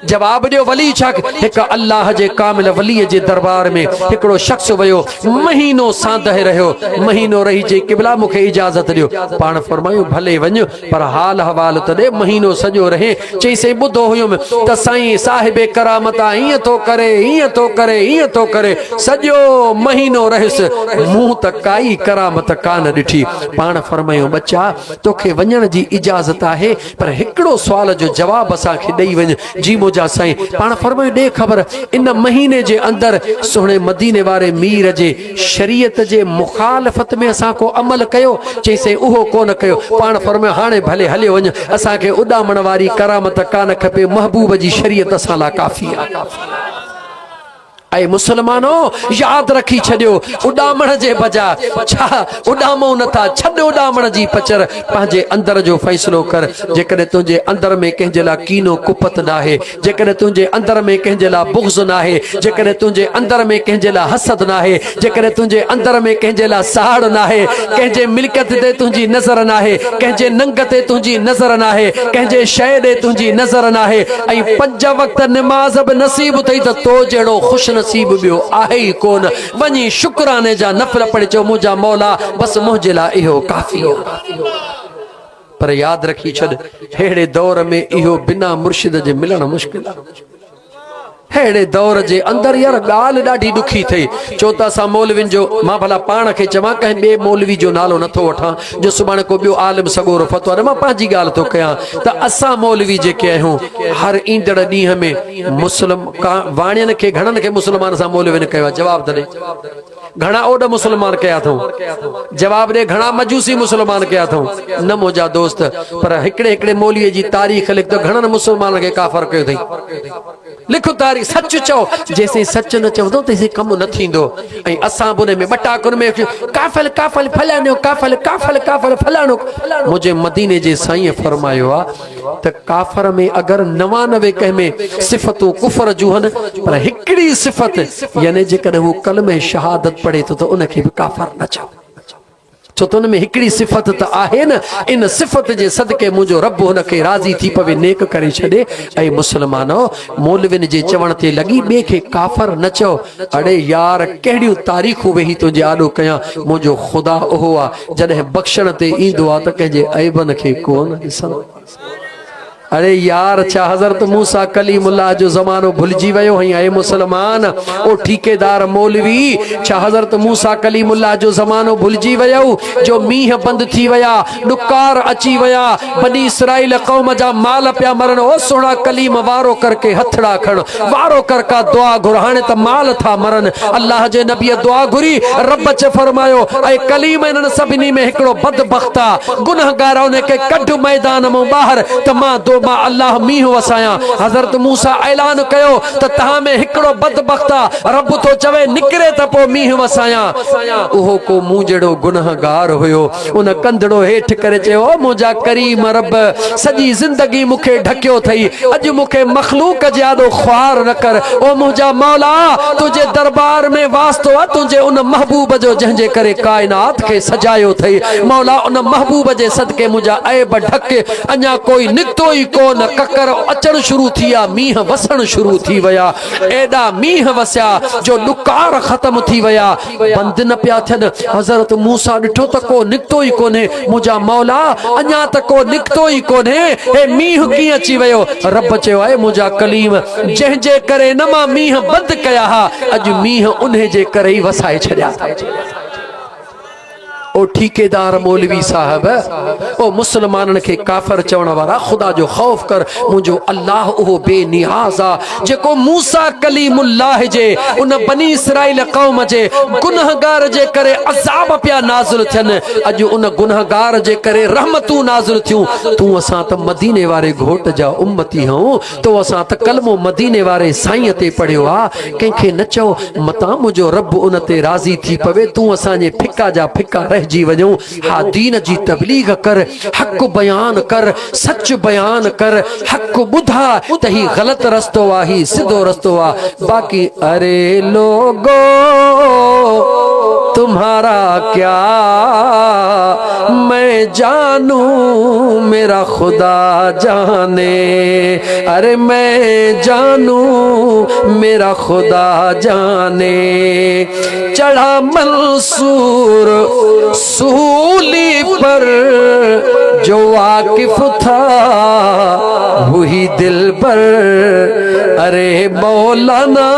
जवाब ॾियो। वली छा? हिकु अल्लाह जे कामिल वलीअ जे दरबार में हिकिड़ो शख़्स वियो, महीनो सांदहि रहियो, महीनो रही चई क़िबला मूंखे इजाज़त ॾियो। पाण फरमायूं भले वञ, पर हाल हवाल त ॾे। महीनो सॼो रहे, चईं ॿुधो हुयुमि त साईं साहिबे करामत हीअं थो करे, हीअं तो करे, हीअं तो करे, सॼो महीनो रहिस, मूं त काई करामत कान ॾिठी। पाण फरमायो बच्चा तोखे वञण जी इजाज़त आहे, पर हिकिड़ो सुवाल जो जवाब असांखे ॾेई वञ। जी मुंहिंजा साईं। पाण फरमायो ॾे ख़बर, इन महीने जे अंदरि सुहिणे मदीने वारे मीर जे शरीयत जे मुखालफ़त में असां को अमल कयो? चईं उहो कोन कयो। पाण फरमायो हाणे भले हलियो वञ, असांखे उॾामण वारी करामत कान खपे, महबूब जी शरीयत असां लाइ काफ़ी आहे। ऐ मुसलमानो याद रखी छॾियो उॾामण जे बजाय छा उॾामो नथा छॾ उॾामण जी पचर पंहिंजे अंदर जो फ़ैसिलो कर जेकॾहिं तुंहिंजे अंदर में कंहिंजे लाइ कीनो कुपत न आहे जेकॾहिं तुंहिंजे अंदर में कंहिंजे लाइ बुग़्ज़ न आहे जेकॾहिं तुंहिंजे अंदर में कंहिंजे लाइ हसद न आहे जेकॾहिं तुंहिंजे अंदर में कंहिंजे लाइ साड़ न आहे कंहिंजे मिल्कियत ते तुंहिंजी नज़र न आहे कंहिंजे नंग ते तुंहिंजी नज़र न आहे कंहिंजे शइ ॾे तुंहिंजी नज़र न आहे ऐं 5 वक़्त निमाज़ बि नसीब अथई त तो जहिड़ो ख़ुशि नसीब ॿियो आहे ई कोन वञी शुक्राने जा नफ़ल पढ़े चओ मुंहिंजा मौला बसि मुंहिंजे लाइ इहो काफ़ी आहे। पर यादि रखी छॾ अहिड़े दौर में इहो बिना मुर्शिद जे मिलणु मुश्किल आहे। अहिड़े दौर जे अंदरि यार ॻाल्हि ॾाढी ॾुखी थी छो त असां मौलवियुनि जो मां भला पाण खे चवां कंहिं ॿिए मौलवी जो नालो नथो वठां जो सुभाणे को ॿियो आलिम सॻोरो फतवा ॾे मां पंहिंजी ॻाल्हि थो कयां त असां मौलवी जेके आहियूं हर ईंदड़ ॾींहं में मुस्लिम वाणियुनि खे घणनि खे मुस्लमान सां मौलवियुनि कयो आहे जवाब ॾे घणा ओड मुसलमान कया अथऊं जवाब ॾे घणा मजूसी मुसलमान कया अथऊं न मुंहिंजा दोस्त पर हिकिड़े मौलवीअ जी तारीख़ लिख त घणनि मुसलमान खे काफ़र कयो अथई लिखो तारीख़ सच चओ जेसीं सच न चवंदो तेसीं कमु न थींदो ऐं असां बि उन में ॿटाकुनि में काफ़ल काफ़ल फलाणो काफ़ल काफ़ल काफ़ल फलाणो मुंहिंजे मदीने जे साईं फरमायो आहे त काफ़र में अगरि 99 कंहिं में सिफ़तूं कुफ़र जूं आहिनि पर हिकिड़ी सिफ़त यानी जेकॾहिं हू कलमे शहादत पढ़े थो त उनखे बि काफ़र न चओ छो त उन में हिकिड़ी सिफ़त त आहे न इन सिफ़त जे सदके मुंहिंजो रब हुनखे राज़ी थी पवे नेक करे छॾे ऐं मुसलमानो मौलवियुनि जे चवण ते लॻी ॿिए खे काफ़र न चओ अड़े यार कहिड़ियूं तारीख़ूं वेही तुंहिंजे आॾो कयां मुंहिंजो ख़ुदा उहो आहे जॾहिं बख़्शण ते ईंदो आहे त कंहिंजे ऐबनि खे कोन ॾिसंदो। अरे यार छा हज़रत मूसा कलीमुल्लाह जो ज़मानो भुलिजी वियो हई ऐ मुसलमान ओ ठेकेदार मौलवी छा हज़रत मूसा कलीमुल्लाह जो ज़मानो भुलिजी वियो जो मींह बंद थी विया ॾुकार अची विया बनी इसराइल क़ौम जा माल पिया मरन ओ सोना कलीम वारो करके हथड़ा खण वारो कर का दुआ घुर हाणे त माल था मरन अल्लाह जे नबी दुआ घुरी रब चे फरमायो ऐ कलीम इन्हनि सभिनी में हिकिड़ो बदबख्त आहे गुनहगार उन खे कढ मैदान मां ॿाहिरि त मां मां अल्लाह मींह वसाया हज़रत मूसा ऐलान कयो त तहां में हिकिड़ो बदबख्त आहे रब तो चवे निकिरे त पोइ मींह वसाया उहो को मूं जहिड़ो गुनहगार हुयो उन कंदड़ो हेठि करे चयो मुंहिंजा करीम रब सॼी ज़िंदगी मूंखे ढकियो अथई अॼु मूंखे मखलूक जे आॾो ख्वार न कर ओ मुंहिंजा मौला तुंहिंजे दरबार में वास्तो आहे तुंहिंजे उन महबूब जो जंहिंजे करे काइनात खे सजायो अथई मौला उन महबूब जे सदके मुंहिंजा ऐब ढक अञा कोई निकितो ई कोन ककर अचण शुरू थी आ मींह वसण शुरू थी वया एडा मींह वसिया जो ॾुकार ख़त्म थी वया बंद न पिया थियनि हज़रत मूसा ॾिठो त को निकितो ई कोन्हे मुंहिंजा मौला अञा त को निकितो ई कोन्हे हे मींह कीअं अची वियो रब चयो आहे मुंहिंजा कलीम जंहिंजे करे न मां मींह बंदि कया हा अॼु मींह उन जे करे ई वसाए छॾिया ओ ठेकेदार मौलवी साहब ओ मुसलमाननि खे काफ़र चवण वारा खुदा जो खौफ कर मुंहिंजो अल्लाह उहो बेनियाज़ आहे जेको मूसा कलीमुल्लाह जे उन बनी इसराइल क़ौम जे गुनहगार जे करे अज़ाब पिया नाज़िल थियनि अॼु उन गुनहगार जे करे रहमतूं नाज़िल थियूं तूं असां त मदीने वारे घोट जा उम्मती हूं तो असां त कलमो मदीने वारे साईं ते पढ़ियो आहे कंहिंखे न चओ मतां मुंहिंजो रब उन ते राज़ी थी पवे तूं असांजे फिका जा फिका जी वजूं हा दीन जी तबलीग कर हक बयान कर सच बयान कर हक बुधा त ही गलत रस्तो आ ही सीधो रस्तो आ बाकी अरे लोगो तुम्हारा क्या मैं जानू मेरा खुदा जाने अरे मैं जानू मेरा खुदा जाने चढ़ा मंसूर सूली पर जो वाकिफ था वही दिल पर अरे मौलाना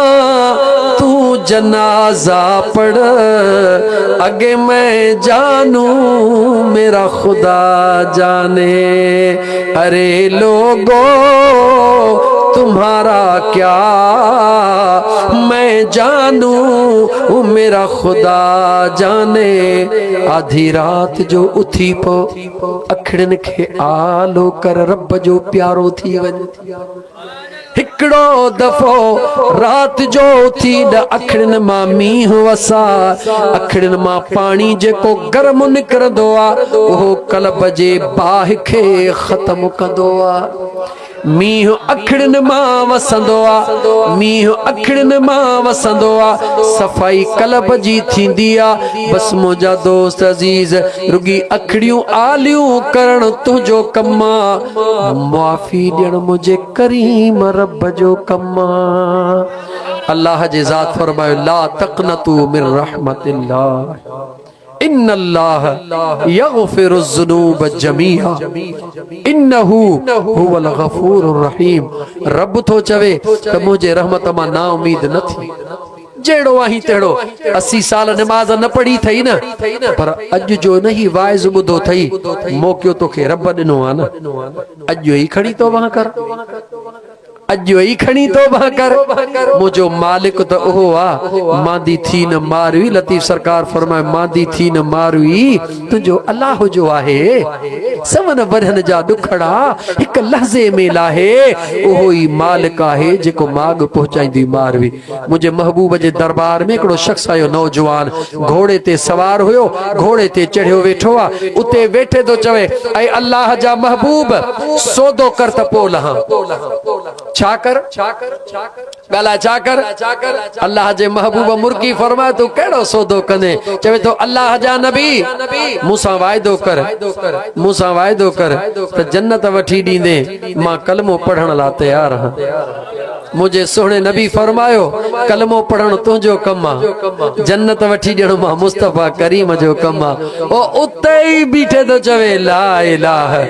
तू जनाजा पढ़ आगे मैं जानू मेरा खुदा जाने अरे लोगो तुम्हारा क्या मैं जानू मेरा खुदा जाने आधी रात जो उथी पो अखड़न के आलो कर रब जो प्यारो थी वञ हिक हिकड़ो दफ़ो रात जो थी द अखड़न मां मींह वसा अखड़न मां पानी जेको गरम निकरंदो आ वो कल्ब जे बाह खे खत्म कंदो आ मींह अखड़न मां वसंदो आ मींह अखड़न मां वसंदो आ सफ़ाई कल्ब जी थींदी आ बस मुंहिंजा दोस्त अज़ीज़ रुगी अखड़ियूं आलियूं करण तुंहिंजो कम आ माफ़ी ॾियण मुंहिंजे करीम रब जो कम आ अल्लाह जे ज़ात फरमायो ला तक़नतू मिन रहमतिल्लाह इन्नल्लाह यग़फिरुज़्ज़ुनूब जमीआ इन्नहु हुवल गफ़ूरुर रहीम रब तो चवे त मुझे रहमत मां ना उम्मीद न थी जेड़ो आही तेड़ो 80 साल नमाज न पढ़ी थई न पर अज जो नहीं वाइज बुधो थई मौक़ो तोखे रब दिनो आ न अज ही खणी तो वहां कर अज ही खणी तो वहां कर मुझो मालिक तो ओहो आ मांदी थी न मारवी लतीफ सरकार फरमाए मांदी थी न मारवी तुझो अल्लाह जो आहे सवन वरहन जा दुखड़ा एक लहज़े में लाहे ओहो ही मालिक आहे जेको माग पहुंचाईंदी मारवी मुझे महबूब जे दरबार में एकड़ो शख्स आयो नौजवान घोड़े ते सवार हुयो घोड़े ते चढ़ियो वेठो आ उते वेठे तो चवे ऐ अल्लाह जा महबूब सौदो कर त पो लहा चाकर गाला चाकर अल्लाह जे महबूब मुर्गी फरमाए तू केड़ो सौदो कने चवे तो अल्लाह जा नबी मूसा वायदो कर त जन्नत वठी दींदे मां कलमो पढ़ण ला तैयार हां मुझे सोहणे नबी फरमायो कलमो पढ़ण तुंहिंजो कम आ जन्नत वठी ॾियण मां मुस्तफा करीम जो कम आ ओ उते ही बीठे तो चवे ला इलाहा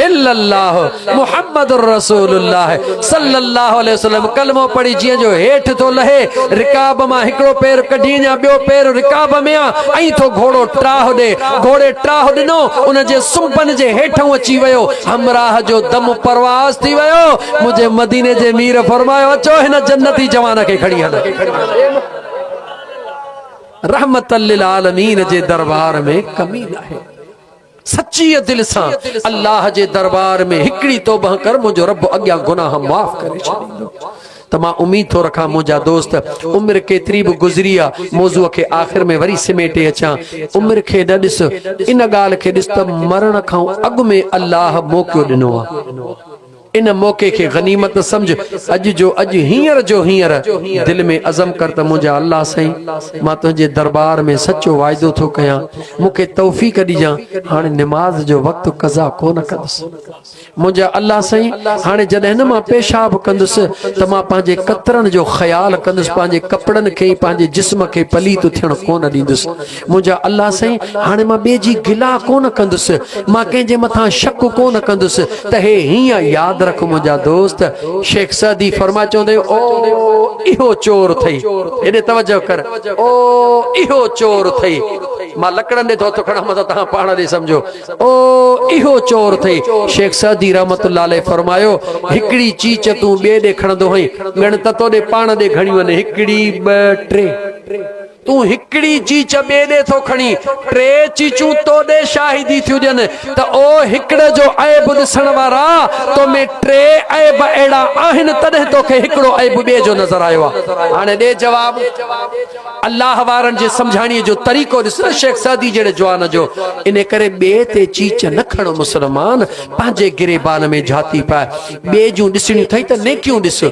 इल्लल्लाह मुहम्मदुर रसूलुल्लाह सल्लल्लाहु अलैहि वसल्लम कलमो पढ़ी जियां जो हेठ तो लहे रिकाब मां हिकड़ो पैर कढी या ॿियो पैर रिकाब में आ ऐं तो घोड़ो ट्राह ॾे घोड़े ट्राह ॾिनो उन जे सुंपन जे हेठों अची वियो हमराह जो दम परवास थी वियो मुझे मदीने जे मीर फरमायो अचो हिन जन्नती जवान के खड़ी हल रहमतल लिल आलमीन जे दरबार में कमी न है सच्ची दिल से अल्लाह जे दरबार में हिकड़ी तौबा कर मुझो रब अग्या गुनाह माफ करे छॾींदो त मां उम्मीद थो रखा मुझा दोस्त उम्र केतरी भी गुजरी आ मौजू के आखिर में वरी समेटे अचा उम्र के न दिस इन गाल के दिस त मरण खां अग में अल्लाह मौको दिनो आ इन मौके के गनीमत समझ अज हींअर दिल में अज़म कर त मुझा अल्लाह सही मां तुझे दरबार में सच्चो वायदो थो कया मुके तौफीक दीजा हाने नमाज जो वक्त कज़ा कोन कंदस मुझा अल्लाह सही हाने जदे न मां पेशाब कंदस त मां पांजे कतरन जो ख्याल कंदस पांजे कपड़न के पांजे जिस्म के पलीत थियण कोन दींदस मुझा अल्लाह सही हाने मां बेजी गिला कोन कंदस मां के जे मथा शक कोन कंदस त हे हिया याद रख मुझा दोस्त शेख सादी फरमा चोंदे ओ इहो चोर थई एने तवज्जो कर ओ इहो चोर थई मां लकड़न दे तो खड़ा मत ता पाण दे समझो ओ इहो चोर थई शेख सादी रहमतुल्लाह अलैहि फरमायो हिकड़ी चीच तू बे दे खणदो हई गण त तोडे पाण दे घणी वने हिकड़ी 2 3 तू हिकड़ी चीच बे दे तो खणी 3 चीचू तोडे शाहिदी थियो जन त ओ हिकड़े जो ऐब दिसण वारा तो में 3 ऐब एड़ा आहिन तदे तो के हिकड़ो ऐब बे जो नजर आयो हाने दे जवाब अल्लाह वारन जे समझाणी जो तरीको दिस शेख सादी जेड़े जवान जो इने करे बे ते चीच न खणो मुसलमान पांजे गिरेबान में जाती पाए बे जू दिसणी थई त नेकियूं दिस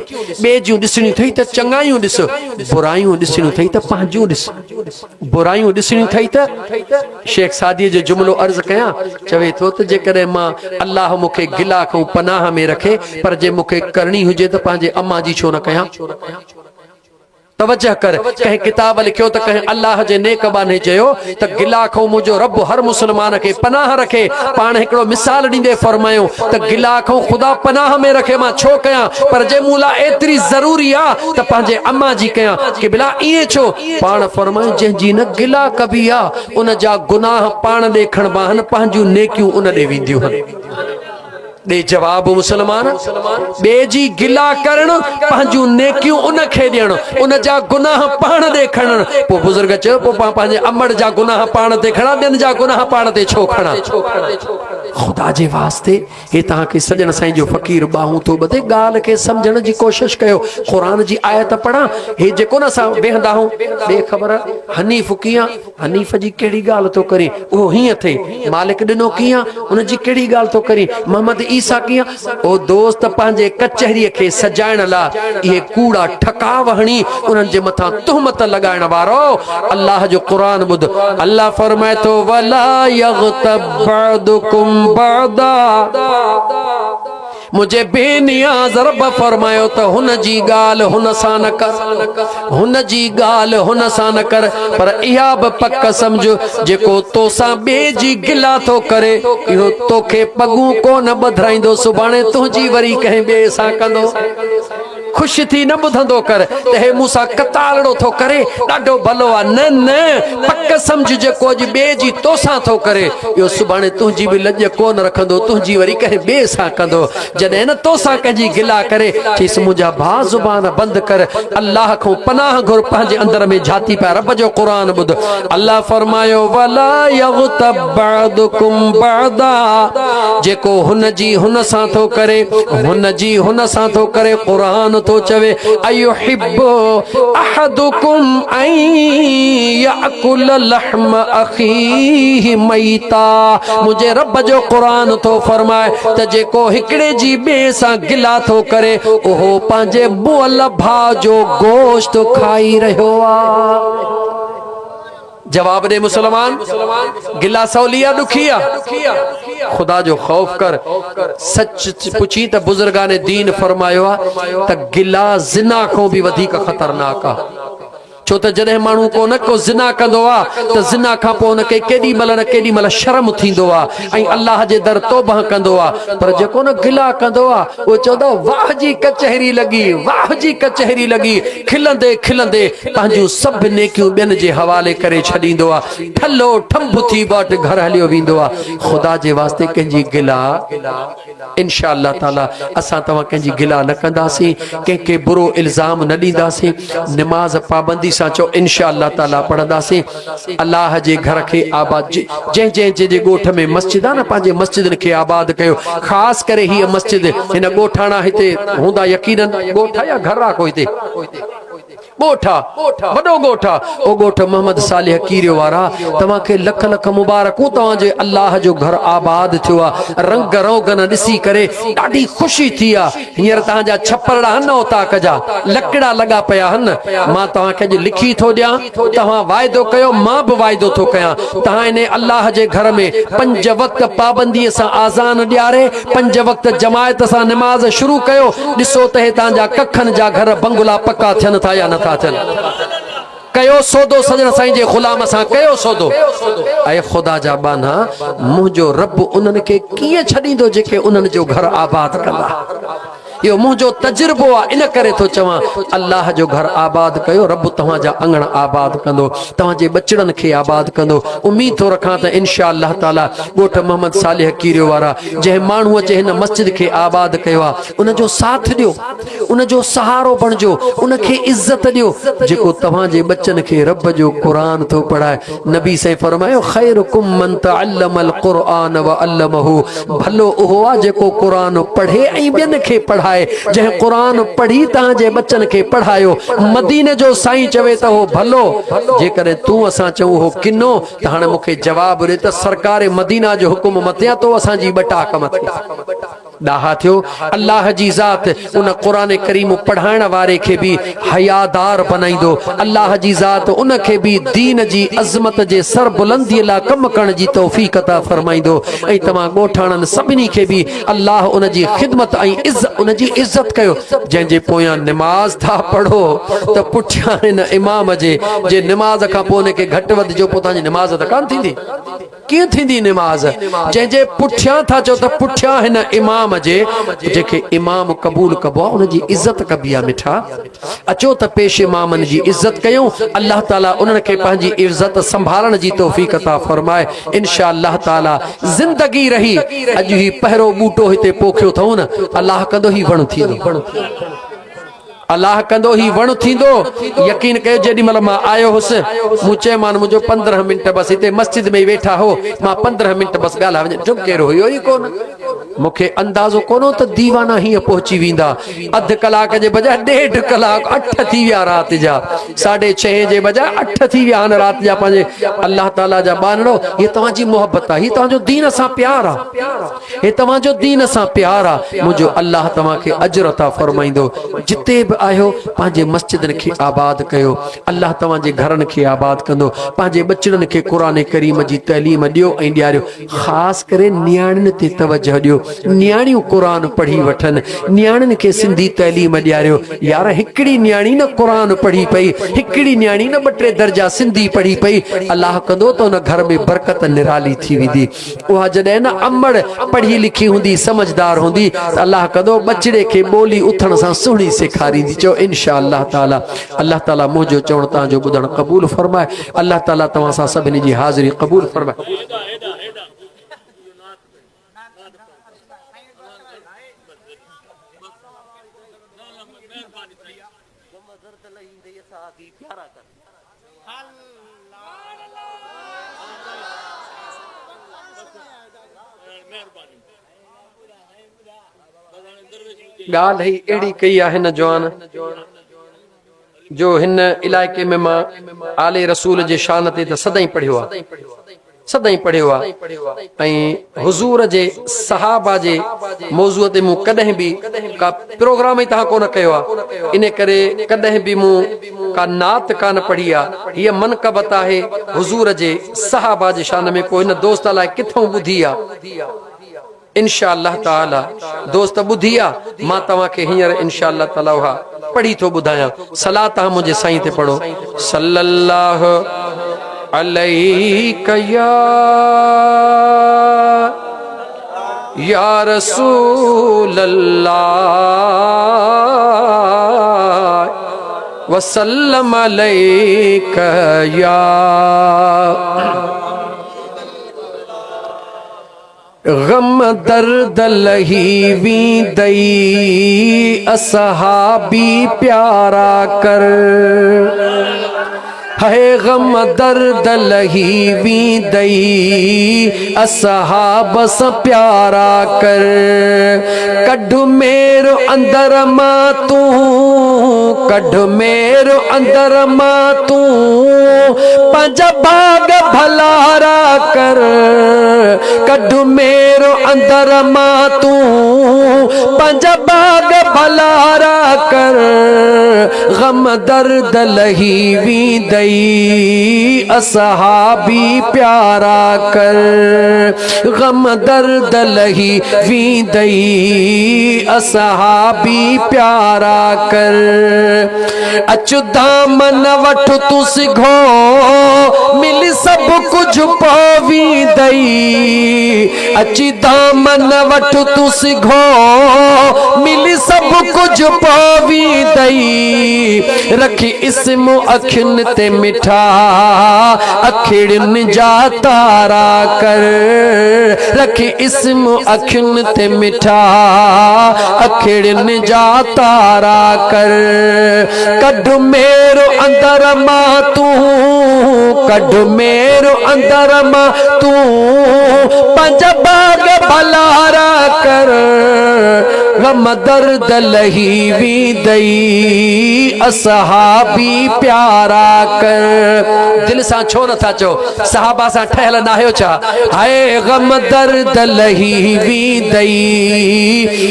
बे जू दिसणी थई त चंगायूं दिस बुराइयूं दिसणी थई त पांजू दिस बुराइयों दिसणी थई त शेख सादी जो जुमलो अर्ज कया चवे तो त जे करे मां अल्लाह मुखे गिला को पनाह में रखे पर जे मुखे करनी हुजे त पांजे अम्मा जी छो न कया तवज्जो कर कहीं किताब लिखियो त कहीं अल्लाह जे नेक बाने चयो त गिला खो मुझो रब हर मुसलमान के पनाह रखे पान एकड़ो मिसाल दींदे फरमायो त गिला खो खुदा पनाह में रखे मां छो कया पर जे मूला एतरी जरूरी आ त पांजे अम्मा जी कया कि बिला इए छो पान फरमायो जे जी न गिला कबी आ उन जा गुनाह पान देखण बाहन पांजू नेकियूं उन दे विंदियूं हन दे जवाब मुसलमान बेजी गिला करण पांजू नेकियूं उन खे देण उन जा गुनाह पाण देखण पो बुजुर्ग चयो पो पांजे अमड़ जा गुनाह पाण ते खणा ॿियनि जा गुनाह पाण ते छो खणा खुदा जे वास्ते हे तव्हांखे सजन साईं जो फ़क़ीर बाहूं थो ॿधे ॻाल्हि खे सम्झण जी कोशिश कयो क़ुरान जी आयत पढ़ा हे जेको न असां वेहंदा आहियूं ॿिए ख़बर हनीफ़ कीअं हनीफ़ जी कहिड़ी ॻाल्हि थो करे उहो हीअं थिए मालिक ॾिनो कीअं उनजी कहिड़ी ॻाल्हि थो करे मोहम्मद ईसा कीअं ओ दोस्त पंहिंजे कचहरीअ खे सजाइण लाइ इहे कूड़ा ठकाव हणी उन्हनि जे मथां तुहमत लॻाइण वारो अल्लाह जो क़ुरान ॿुध अल्लाह फरमाए थो वला यग़्तब बअदुकुम बअदा मुझे बेनियाज़ रब फरमायो त हुन जी ॻाल्हि हुन सां न कर हुन जी ॻाल्हि हुन सां न कर पर इहा बि पक सम्झ जेको तोसां ॿिए जी गिला थो करे इहो तोखे पॻूं कोन ॿधाईंदो सुभाणे तुंहिंजी वरी कंहिं ॿिए सां कंदो खुश थी न ॿुधंदो कर त हे मूंसां कतालड़ो थो करे ॾाढो भलो आहे न न पक सम्झ जेको अॼु ॿिए जी तोसां थो करे इहो सुभाणे तुंहिंजी बि लॼ कोन रखंदो तुंहिंजी वरी कंहिं ॿिए सां कंदो जॾहिं न तोसां कंहिंजी गिला करे चईसि मुंहिंजा भाउ ज़ुबान बंदि कर अल्लाह खां पनाह घुर पंहिंजे अंदर में झाती पिया रब जो क़ुरान ॿुध अल्लाह फरमायो वला यग़्तब बअदुकुम बअदा जेको हुन जी हुन सां थो करे हुन जी हुन सां थो करे क़ुरान तो चवे अयुहिब्बु अहदुकुम अन याकुल लहम अखीहि मैता मुझे रब जो क़ुरान तो फरमाए त जेको हिकड़े जी ॿिए सां गिला थो करे उहो पंहिंजे मुअल भाउ जो गोश्त खाई रहियो आहे जवाब दे मुसलमान गिला सौलिया दुखिया खुदा जो खौफ कर सच पुछी त बुजुर्गान दीन फरमायो आहे त गिला ज़िना खां बि वधीक ख़तरनाक आहे छो त जॾहिं माण्हू को न को ज़िना कंदो आहे त ज़िना खां पोइ हुनखे केॾी महिल शर्म थींदो आहे ऐं अल्लाह जे दर तौबह कंदो आहे पर जेको न गिला कंदो आहे उहो चवंदो वाह जी कचहरी लॻी खिलंदे खिलंदे पंहिंजूं सभु नेकियूं ॿियनि जे हवाले करे छॾींदो आहे ठलो ठंब थी वटि घर हलियो वेंदो आहे खुदा जे वास्ते कंहिंजी गिला इंशा अल्लाह ताला असां तव्हां कंहिंजी गिला न कंदासीं कंहिंखे बुरो इल्ज़ाम न ॾींदासीं निमाज़ पाबंदी सां चो इंशा अल्लाह ताला पढ़ंदासीं अल्लाह जे घर खे आबाद जंहिं जे ॻोठ में मस्जिद आहे न पंहिंजे मस्जिदनि खे आबाद कयो ख़ासि करे हीअ मस्जिद हिन ॻोठाणा हिते हूंदा यकीनन ॻोठ या घर आहे को हिते ॻोठ आहे वॾो ॻोठ आहे ओ ॻोठ मोहम्मद सालिह कीरियो वारा तव्हांखे लख लख मुबारकूं तव्हांजे अल्लाह जो घर आबाद थियो आहे रंग रोगन ॾिसी करे ॾाढी ख़ुशी थी आहे हींअर तव्हांजा छपरड़ा हन उता कजा लकड़ा लॻा पिया हन मां तव्हांखे अॼु लिखी थो ॾियां तव्हां वाइदो कयो मां बि वाइदो थो कयां तव्हां इन अल्लाह जे घर में 5 वक़्त पाबंदीअ सां आज़ान ॾियारे 5 वक़्त जमायत सां निमाज़ शुरू कयो ॾिसो त हे तव्हांजा कखनि जा घर बंगला पका थियनि था या नथा थियनि कयो सौदो सजन साईं जे ग़ुलाम सां कयो सौदो ऐं ख़ुदा जा बाना मुंहिंजो रब उन्हनि खे कीअं छॾींदो जेके उन्हनि जो घर आबाद कंदा इहो मुंहिंजो तजुर्बो आहे इन करे थो चवां अल्लाह जो घर आबाद कयो रब तव्हांजा अंगण आबाद कंदो तव्हांजे बचड़नि खे आबाद कंदो उम्मीद थो रखां त इंशा अल्लाह ताला ॻोठ मोहम्मद सालिह कीरियो वारा जंहिं माण्हूअ जे हिन मस्जिद खे आबाद कयो आहे उनजो साथ ॾियो उनजो सहारो बणिजो उनखे इज़त ॾियो जेको तव्हांजे बच्चनि खे रब जो क़ुरान थो पढ़ाए नबी साईं फरमायो ख़ैरुकुम मन तअल्लमल क़ुरआन व अल्लमहु भलो उहो आहे जेको क़ुरान पढ़े ऐं ॿियनि खे पढ़ाए जंहिं क़ुरान पढ़ी तव्हांजे बच्चनि खे पढ़ायो मदीने जो साईं चवे त हो भलो जेकॾहिं तूं असां चऊं हो किनो त हाणे मूंखे जवाब ॾे त सरकार मदीना जो हुकुम मतियां तो असांजी बटाक मथे ॾाहा थियो अल्लाह जी ज़ात उन क़ुरान करीम पढ़ाइण वारे खे बि हयादार बनाईंदो अल्लाह जी ज़ात उन खे बि दीन जी अज़मत जे सर बुलंदीअ लाइ कम करण जी तौफ़ीक़ अता फरमाईंदो ऐं तव्हां ॻोठाणनि सभिनी खे बि अल्लाह उन जी ख़िदमत ऐं उन जी इज़त कयो जंहिंजे पोयां निमाज़ था पढ़ो त पुठियां हिन इमाम जे निमाज़ खां पोइ उनखे घटि वधि जो पोइ तव्हांजी निमाज़ त कान थींदी कीअं थींदी निमाज़ जंहिंजे पुठियां था चओ त पुठियां हिन इमाम जेके इमाम क़बूल कबो आहे उनजी इज़त कबी आहे मिठा अचो त पेश इमामनि जी इज़त कयूं अल्लाह ताला उन्हनि खे पंहिंजी इज़त संभालण जी तौफ़ीक़ अता फरमाए इंशा अल्लाह ताला ज़िंदगी रही अॼु ही पहिरों बूटो हिते पोखियो अथऊं न अल्लाह कंदो ही वण थींदो अल्लाह कंदो ही वण थींदो। यकीन कयो जेडी मल मां आयो हुसि मूं चयोमान मुझो 15 मिनट बस हिते मस्जिद में वेठा हो मां 15 मिनट बस ॻाल्हाए वञे चुप केरो हुयो ई कोन। मूंखे अंदाज़ो कोनो त दीवाना हीअं पहुची वेंदा। अध कलाक जे बजाय 1.5 कलाक 8 थी विया रात जा 6:30 जे बजाय 8 थी विया रात जा। पंहिंजे अल्लाह ताला जा बानड़ो ये तव्हांजी मोहब्बत आहे, ये तव्हांजो दीन सां प्यार आहे, ये तव्हांजो दीन सां प्यार आहे। मुंहिंजो अल्लाह तव्हांखे अजर अता फरमाईंदो। जिते बि आहियो पंहिंजे मस्जिदनि खे आबाद कयो, अल्लाह तव्हांजे घरनि खे आबाद कंदो। पंहिंजे बचड़नि खे क़ुरान करीम जी तइलीम ॾियो ऐं ॾियारियो। ख़ासि करे नियाणियुनि ते तवजह ॾियो, नियाणियूं क़ुरान पढ़ी वठनि, नियाणियुनि खे सिंधी तइलीम ॾियारियो। यार हिकिड़ी नियाणी न क़ुरान पढ़ी पई, हिकिड़ी नियाणी न 2-3 दर्जा सिंधी पढ़ी पई, अल्लाह कंदो त हुन घर में बरकत निराली थी वेंदी। उहा जॾहिं न अमड़ पढ़ी लिखी हूंदी, समझदार हूंदी, त अल्लाह कंदो बचिड़े खे ॿोली उथण सां सुहिणी सेखारींदी। चओ इंशा अल्लाह ताला। अल्लाह ताला मुंहिंजो चवणु तव्हांजो ॿुधणु क़बूल फरमाए। अल्लाह ताला तव्हां सां सभिनी जी हाज़िरी क़बूल फरमाए। गाल ही एड़ी कई है हिन जवान जो हिन इलाके में मां आले रसूल जे शान ते त सदाई पढ़ियो आहे, सदाई पढ़ियो आहे। ऐं हुजूर जे सहाबा जे मौज़ूअ ते मूं कॾहिं बि का प्रोग्राम ई तव्हां कोन कयो आहे, इन करे कॾहिं बि मूं का नात कान पढ़ी आहे। हीअ मनक़बत आहे हुजूर जे सहाबा जे शान में। को हिन दोस्त लाइ किथों ॿुधी आहे इंशा अल्लाह ताला। दोस्त ॿुधी आहे, मां तव्हांखे हींअर इंशा अल्लाह ताला उहा पढ़ी थो ॿुधायां। सलाह तव्हां मुंहिंजे साईं ते पढ़ो। सल्लल्लाहु अलैका या रसूल अल्लाह वसल्लम अलैका या गम दर्द लही वींदई असहाबी प्यारा कर। है गम दर्द लही वींदई असहाब स प्यारा कर। कढ मेरो अंदर मां तू, कढ मेरो अंदर मां तू, पंज भाग भलारा कर। कढ मेरो अंदर मां तू, पंज भाग भलारा कर। गम दर्द लही वींदई असहाबी प्यारा कर। गम दर्द लही वींदई असहाबी प्यारा कर। अचु दामन वठ तू सिघो, मिल सब कुछ पवींदई। अची दामन वठ तू सिघो, मिल सब कुछ पवींदई। रखी इस्म अखियुनि ते मिठा, अखिड़ियुनि जा तारा कर। रखी इस्म अखियुनि ते मिठा, अखिड़ियुनि जा तारा कर। कढ मेरो अंदर मां तू, कढ मेरो अंदर मां तू, पंज भाग भलारा कर। गम दर्द लही वींदई असहाबी प्यारा कर। दिल सां छो नथा चओ, सहाबा सां ठहियल न आहियो छा? हाय गम दर्द लही वींदई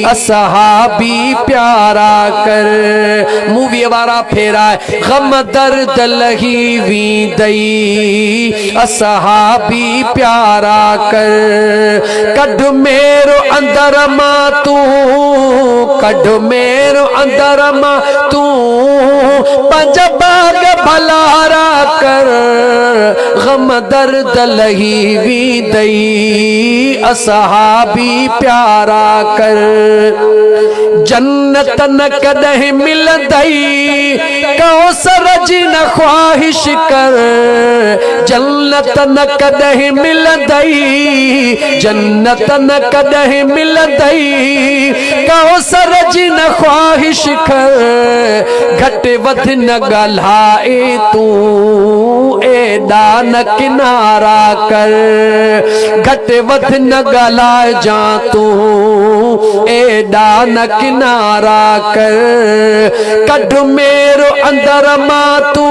असहाबी प्यारा कर। मूवीअ वारा फेराए गम दर्द लही वींदई असहाबी प्यारा कर। कढ मेरो अंदर मां तू, कढ मेरो अंदर मां तू, पंज भाग भलारा कर। गम दर्द लही वींदई असहाबी प्यारा कर। जन्नत न कॾहिं मिलंदई, कहो सरज न ख्वाहिश कर जन्नत न कदह मिलदई, जन्नत न कदह मिलदई। कहो सरज न ख्वाहिश कर घट वध न ॻाल्हाए तू एॾा न किनारा कर, घट वध न ॻाल्हाए जा तू एॾा न किनारा कर। कढ मेरो अंदर मां तू,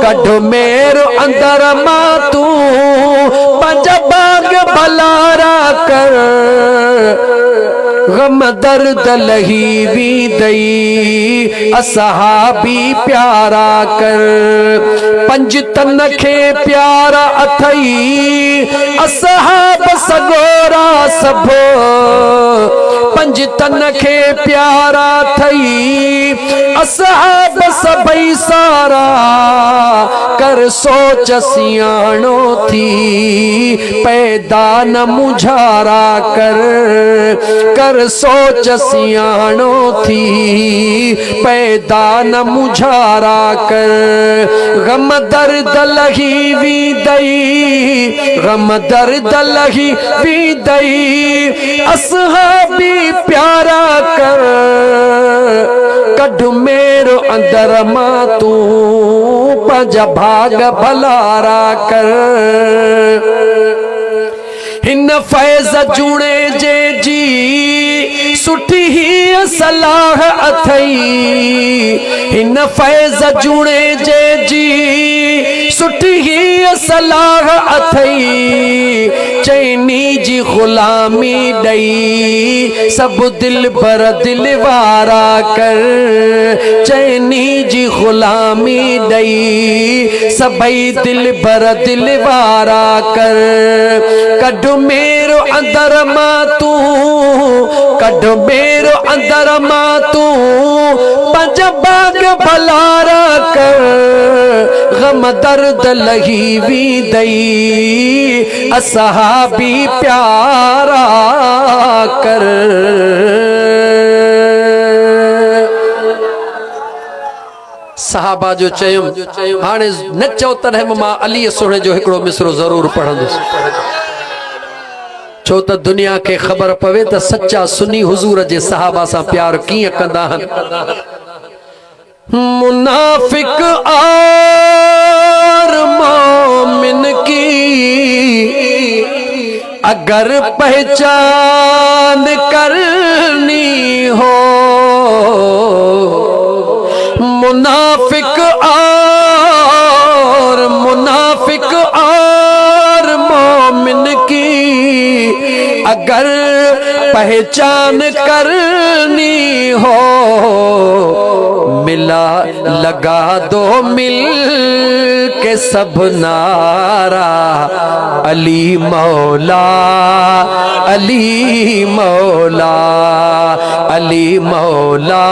कढ मेरो अंदर मां तू पंज बाग भलारा कर। गम दर्द लही वी दई असहाबी प्यारा कर। पंज तन खे प्यारा अथई असहाब सगोरा सभो, पंज तन खे प्यारा थई असहाब सभई सारा। कर सोच सियाणो थी पैदा न मुझारा कर, कर सोच सियाणो थी पैदा न मुझारा कर। गम दर्द लही वी दई, गम दर्द लही वी दई असहाबी प्यारा कर। कढ मेरो अंदर मां तू पंज भाग भलारा कर। हिन फैज़ जुड़े जे जी सुठी ही सलाह अथई, हिन फैज़ जुड़े जे जी सुठी ही सलाह अथई। चैनी जी गुलामी दई सब दिल भर दिल वारा कर, चैनी जी गुलामी दई सबई दिल भर दिल वारा कर। कढ मेरो अंदर मां तू, कढ मेरो अंदर मां तू पंज बाग भलारा कर। गम दर्द लही वी दई असहाबी प्यारा कर। सहाबा जो चयुम हाणे न चओ तॾहिं मां अली सोणे जो हिकिड़ो मिसरो ज़रूर पढ़ंदुसि, छो त दुनिया खे ख़बर पवे त सच्चा सुन्नी हुजूर जे सहाबा सां प्यार कीअं कंदा आहिनि। मुनाफिक और मोमिन की अगर पहचान करनी हो, मुनाफिक और मोमिन की अगर पहचान करनी हो, मिला लगा दो मिल के सब नारा अली मौला, अली मौला, अली मौला,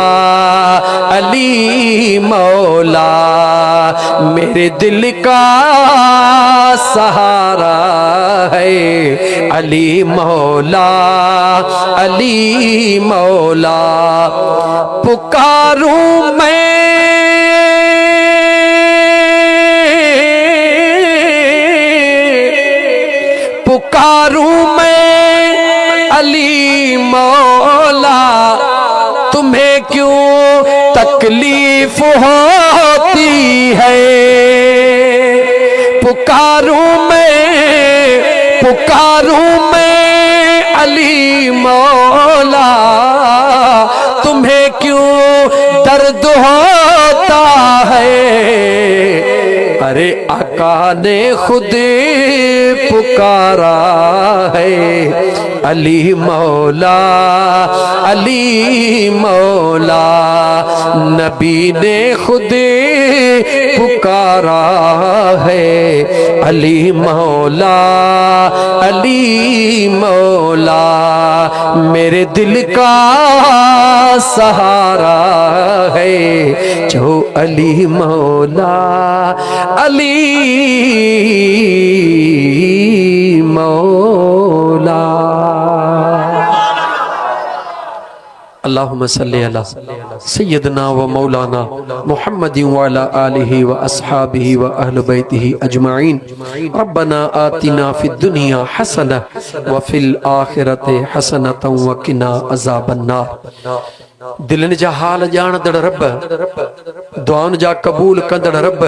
अली मौला। मेरे दिल का सहारा है अली मौला, अली मौला। पुकारूं मैं अली मौला, तुम्हें क्यों तकलीफ होती है। पुकारूं मैं अली मौला, तुम्हें क्यों दर्द होता है। अरे आका ने खुद पुकारा है अली मौला, अली मौला। नबी ने खुद पुकारा है अली मौला, अली मौला। मेरे दिल का सहारा है जो अली मौला, अली मौला। अल्लाहुम्मा सल्ली अला सय्यदना व मौलाना मुहम्मदिन व अला आलिहि व अस्हाबिहि व अहले बैतिहि अजमाइन। रब्बना आतिना फिद दुनिया हसना व फिल आखिरति हसनतन व किना अज़ाबन्नार। दिलनि जा हाल ॼाणदड़ रब, दुआउनि जा क़बूल कंदड़ रब,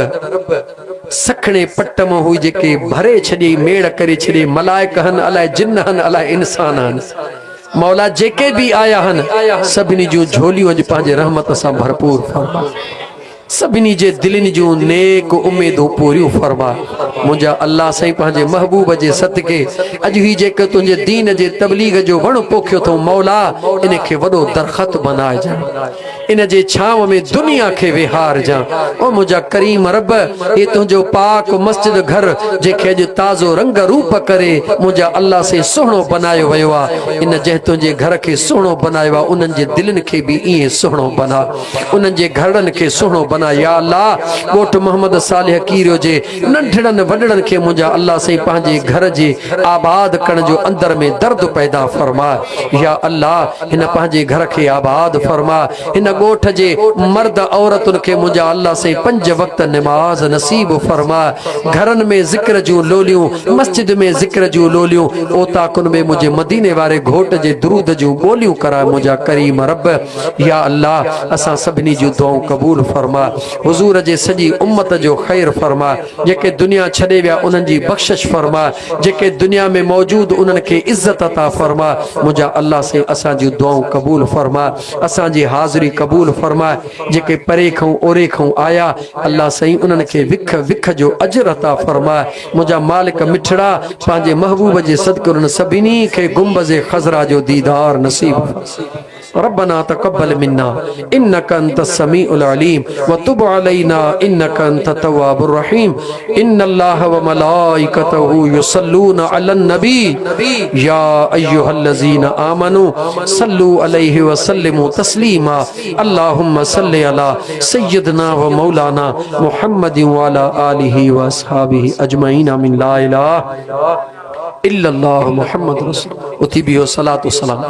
सखणे पट मां हुई जेके भरे छॾे मेड़ करे छॾे मलाइक हन अलाए जिन हन अलाए इंसान हन। मौला जेके भी आया हन सभिनी जूं झोलियूं अॼु पंहिंजे रहमत सां भरपूर फरमा, सभिनी जे दिलनि जूं नेक उम्मीदूं पूरियूं फरमा। मुंहिंजा अल्लाह साईं पंहिंजे महबूब जे सदके अॼु ही जेके तुंहिंजे दीन जे तबलीग जो वण पोखियो अथऊं मौला इन खे वॾो दरख़त बनाइजां, इन जे छांव में दुनिया खे विहारजां। ओ मुंहिंजा करीम रब, ये तुंहिंजो पाक मस्जिद घर जेके अॼु ताज़ो रंग रूप करे मुंहिंजा अल्लाह से सुहिणो बनायो वियो आहे, इन जंहिं तुंहिंजे घर खे सुहिणो बनायो आहे उन्हनि जे दिलनि खे बि ईअं सुहिणो बना, उन्हनि जे घरनि खे सुहिणो बना। या अल्लाह ॻोठ मोहम्मद सालिह कीरियो जे नंढड़नि वॾड़नि खे मुंहिंजा अल्लाह साईं पंहिंजे घर जे आबाद करण जो अंदर में दर्द पैदा फरमा। या अल्लाह हिन पंहिंजे घर खे आबाद फरमा, हिन ॻोठ जे मर्द औरतुनि खे मुंहिंजा अल्लाह साईं 5 वक्त नमाज नसीब फरमा। घरनि में ज़िक्र जूं लोलियूं, मस्जिद में ज़िक्र जूं लोलियूं, ओताकुन में मुंहिंजे मदीने वारे घोट जे दुरूद जूं ॿोलियूं कराए मुंहिंजा करीम रब। या अल्लाह असां सभिनी जूं दुआऊं क़बूल फरमा, हुजूर जे सॼी उम्मत जो ख़ैर फरमा, जेके दुनिया छॾे विया उन्हनि जी बख़्शिश फरमा, जेके दुनिया में मौजूद उन्हनि खे इज़्ज़त अता फरमा। मुंहिंजा अल्लाह से असांजी दुआऊं क़बूल फरमा, असांजी हाज़िरी क़बूल फरमा। जेके परे खां ओरे खां आया अल्लाह साईं उन्हनि खे विख विख जो अजर अता फरमा। मुंहिंजा मालिक मिठड़ा पंहिंजे महबूब जे सदके उन्हनि सभिनी खे गुंबज़े ख़ज़रा जो दीदार नसीब। रब्बना तक़ब्बल मिन्ना इन्नका अंतस समीउल अलीम व तुब अलैना इन्नका अंतत तव्वाबुर रहीम। इन्नल्लाह व मलाइकतहु युसल्लूना अलन नबी या अय्युहल्लज़ीना आमनू सल्लू अलैहि व सल्लिमू तस्लीमा। अल्लाहुम्मा सल्लि अला सय्यदना व मौलाना मुहम्मदिन व अला आलिहि व अस्हाबिहि अजमईन। आमीन। ला इलाहा इल्लल्लाह मुहम्मद रसूल। उतिबियो सलातु सलाम।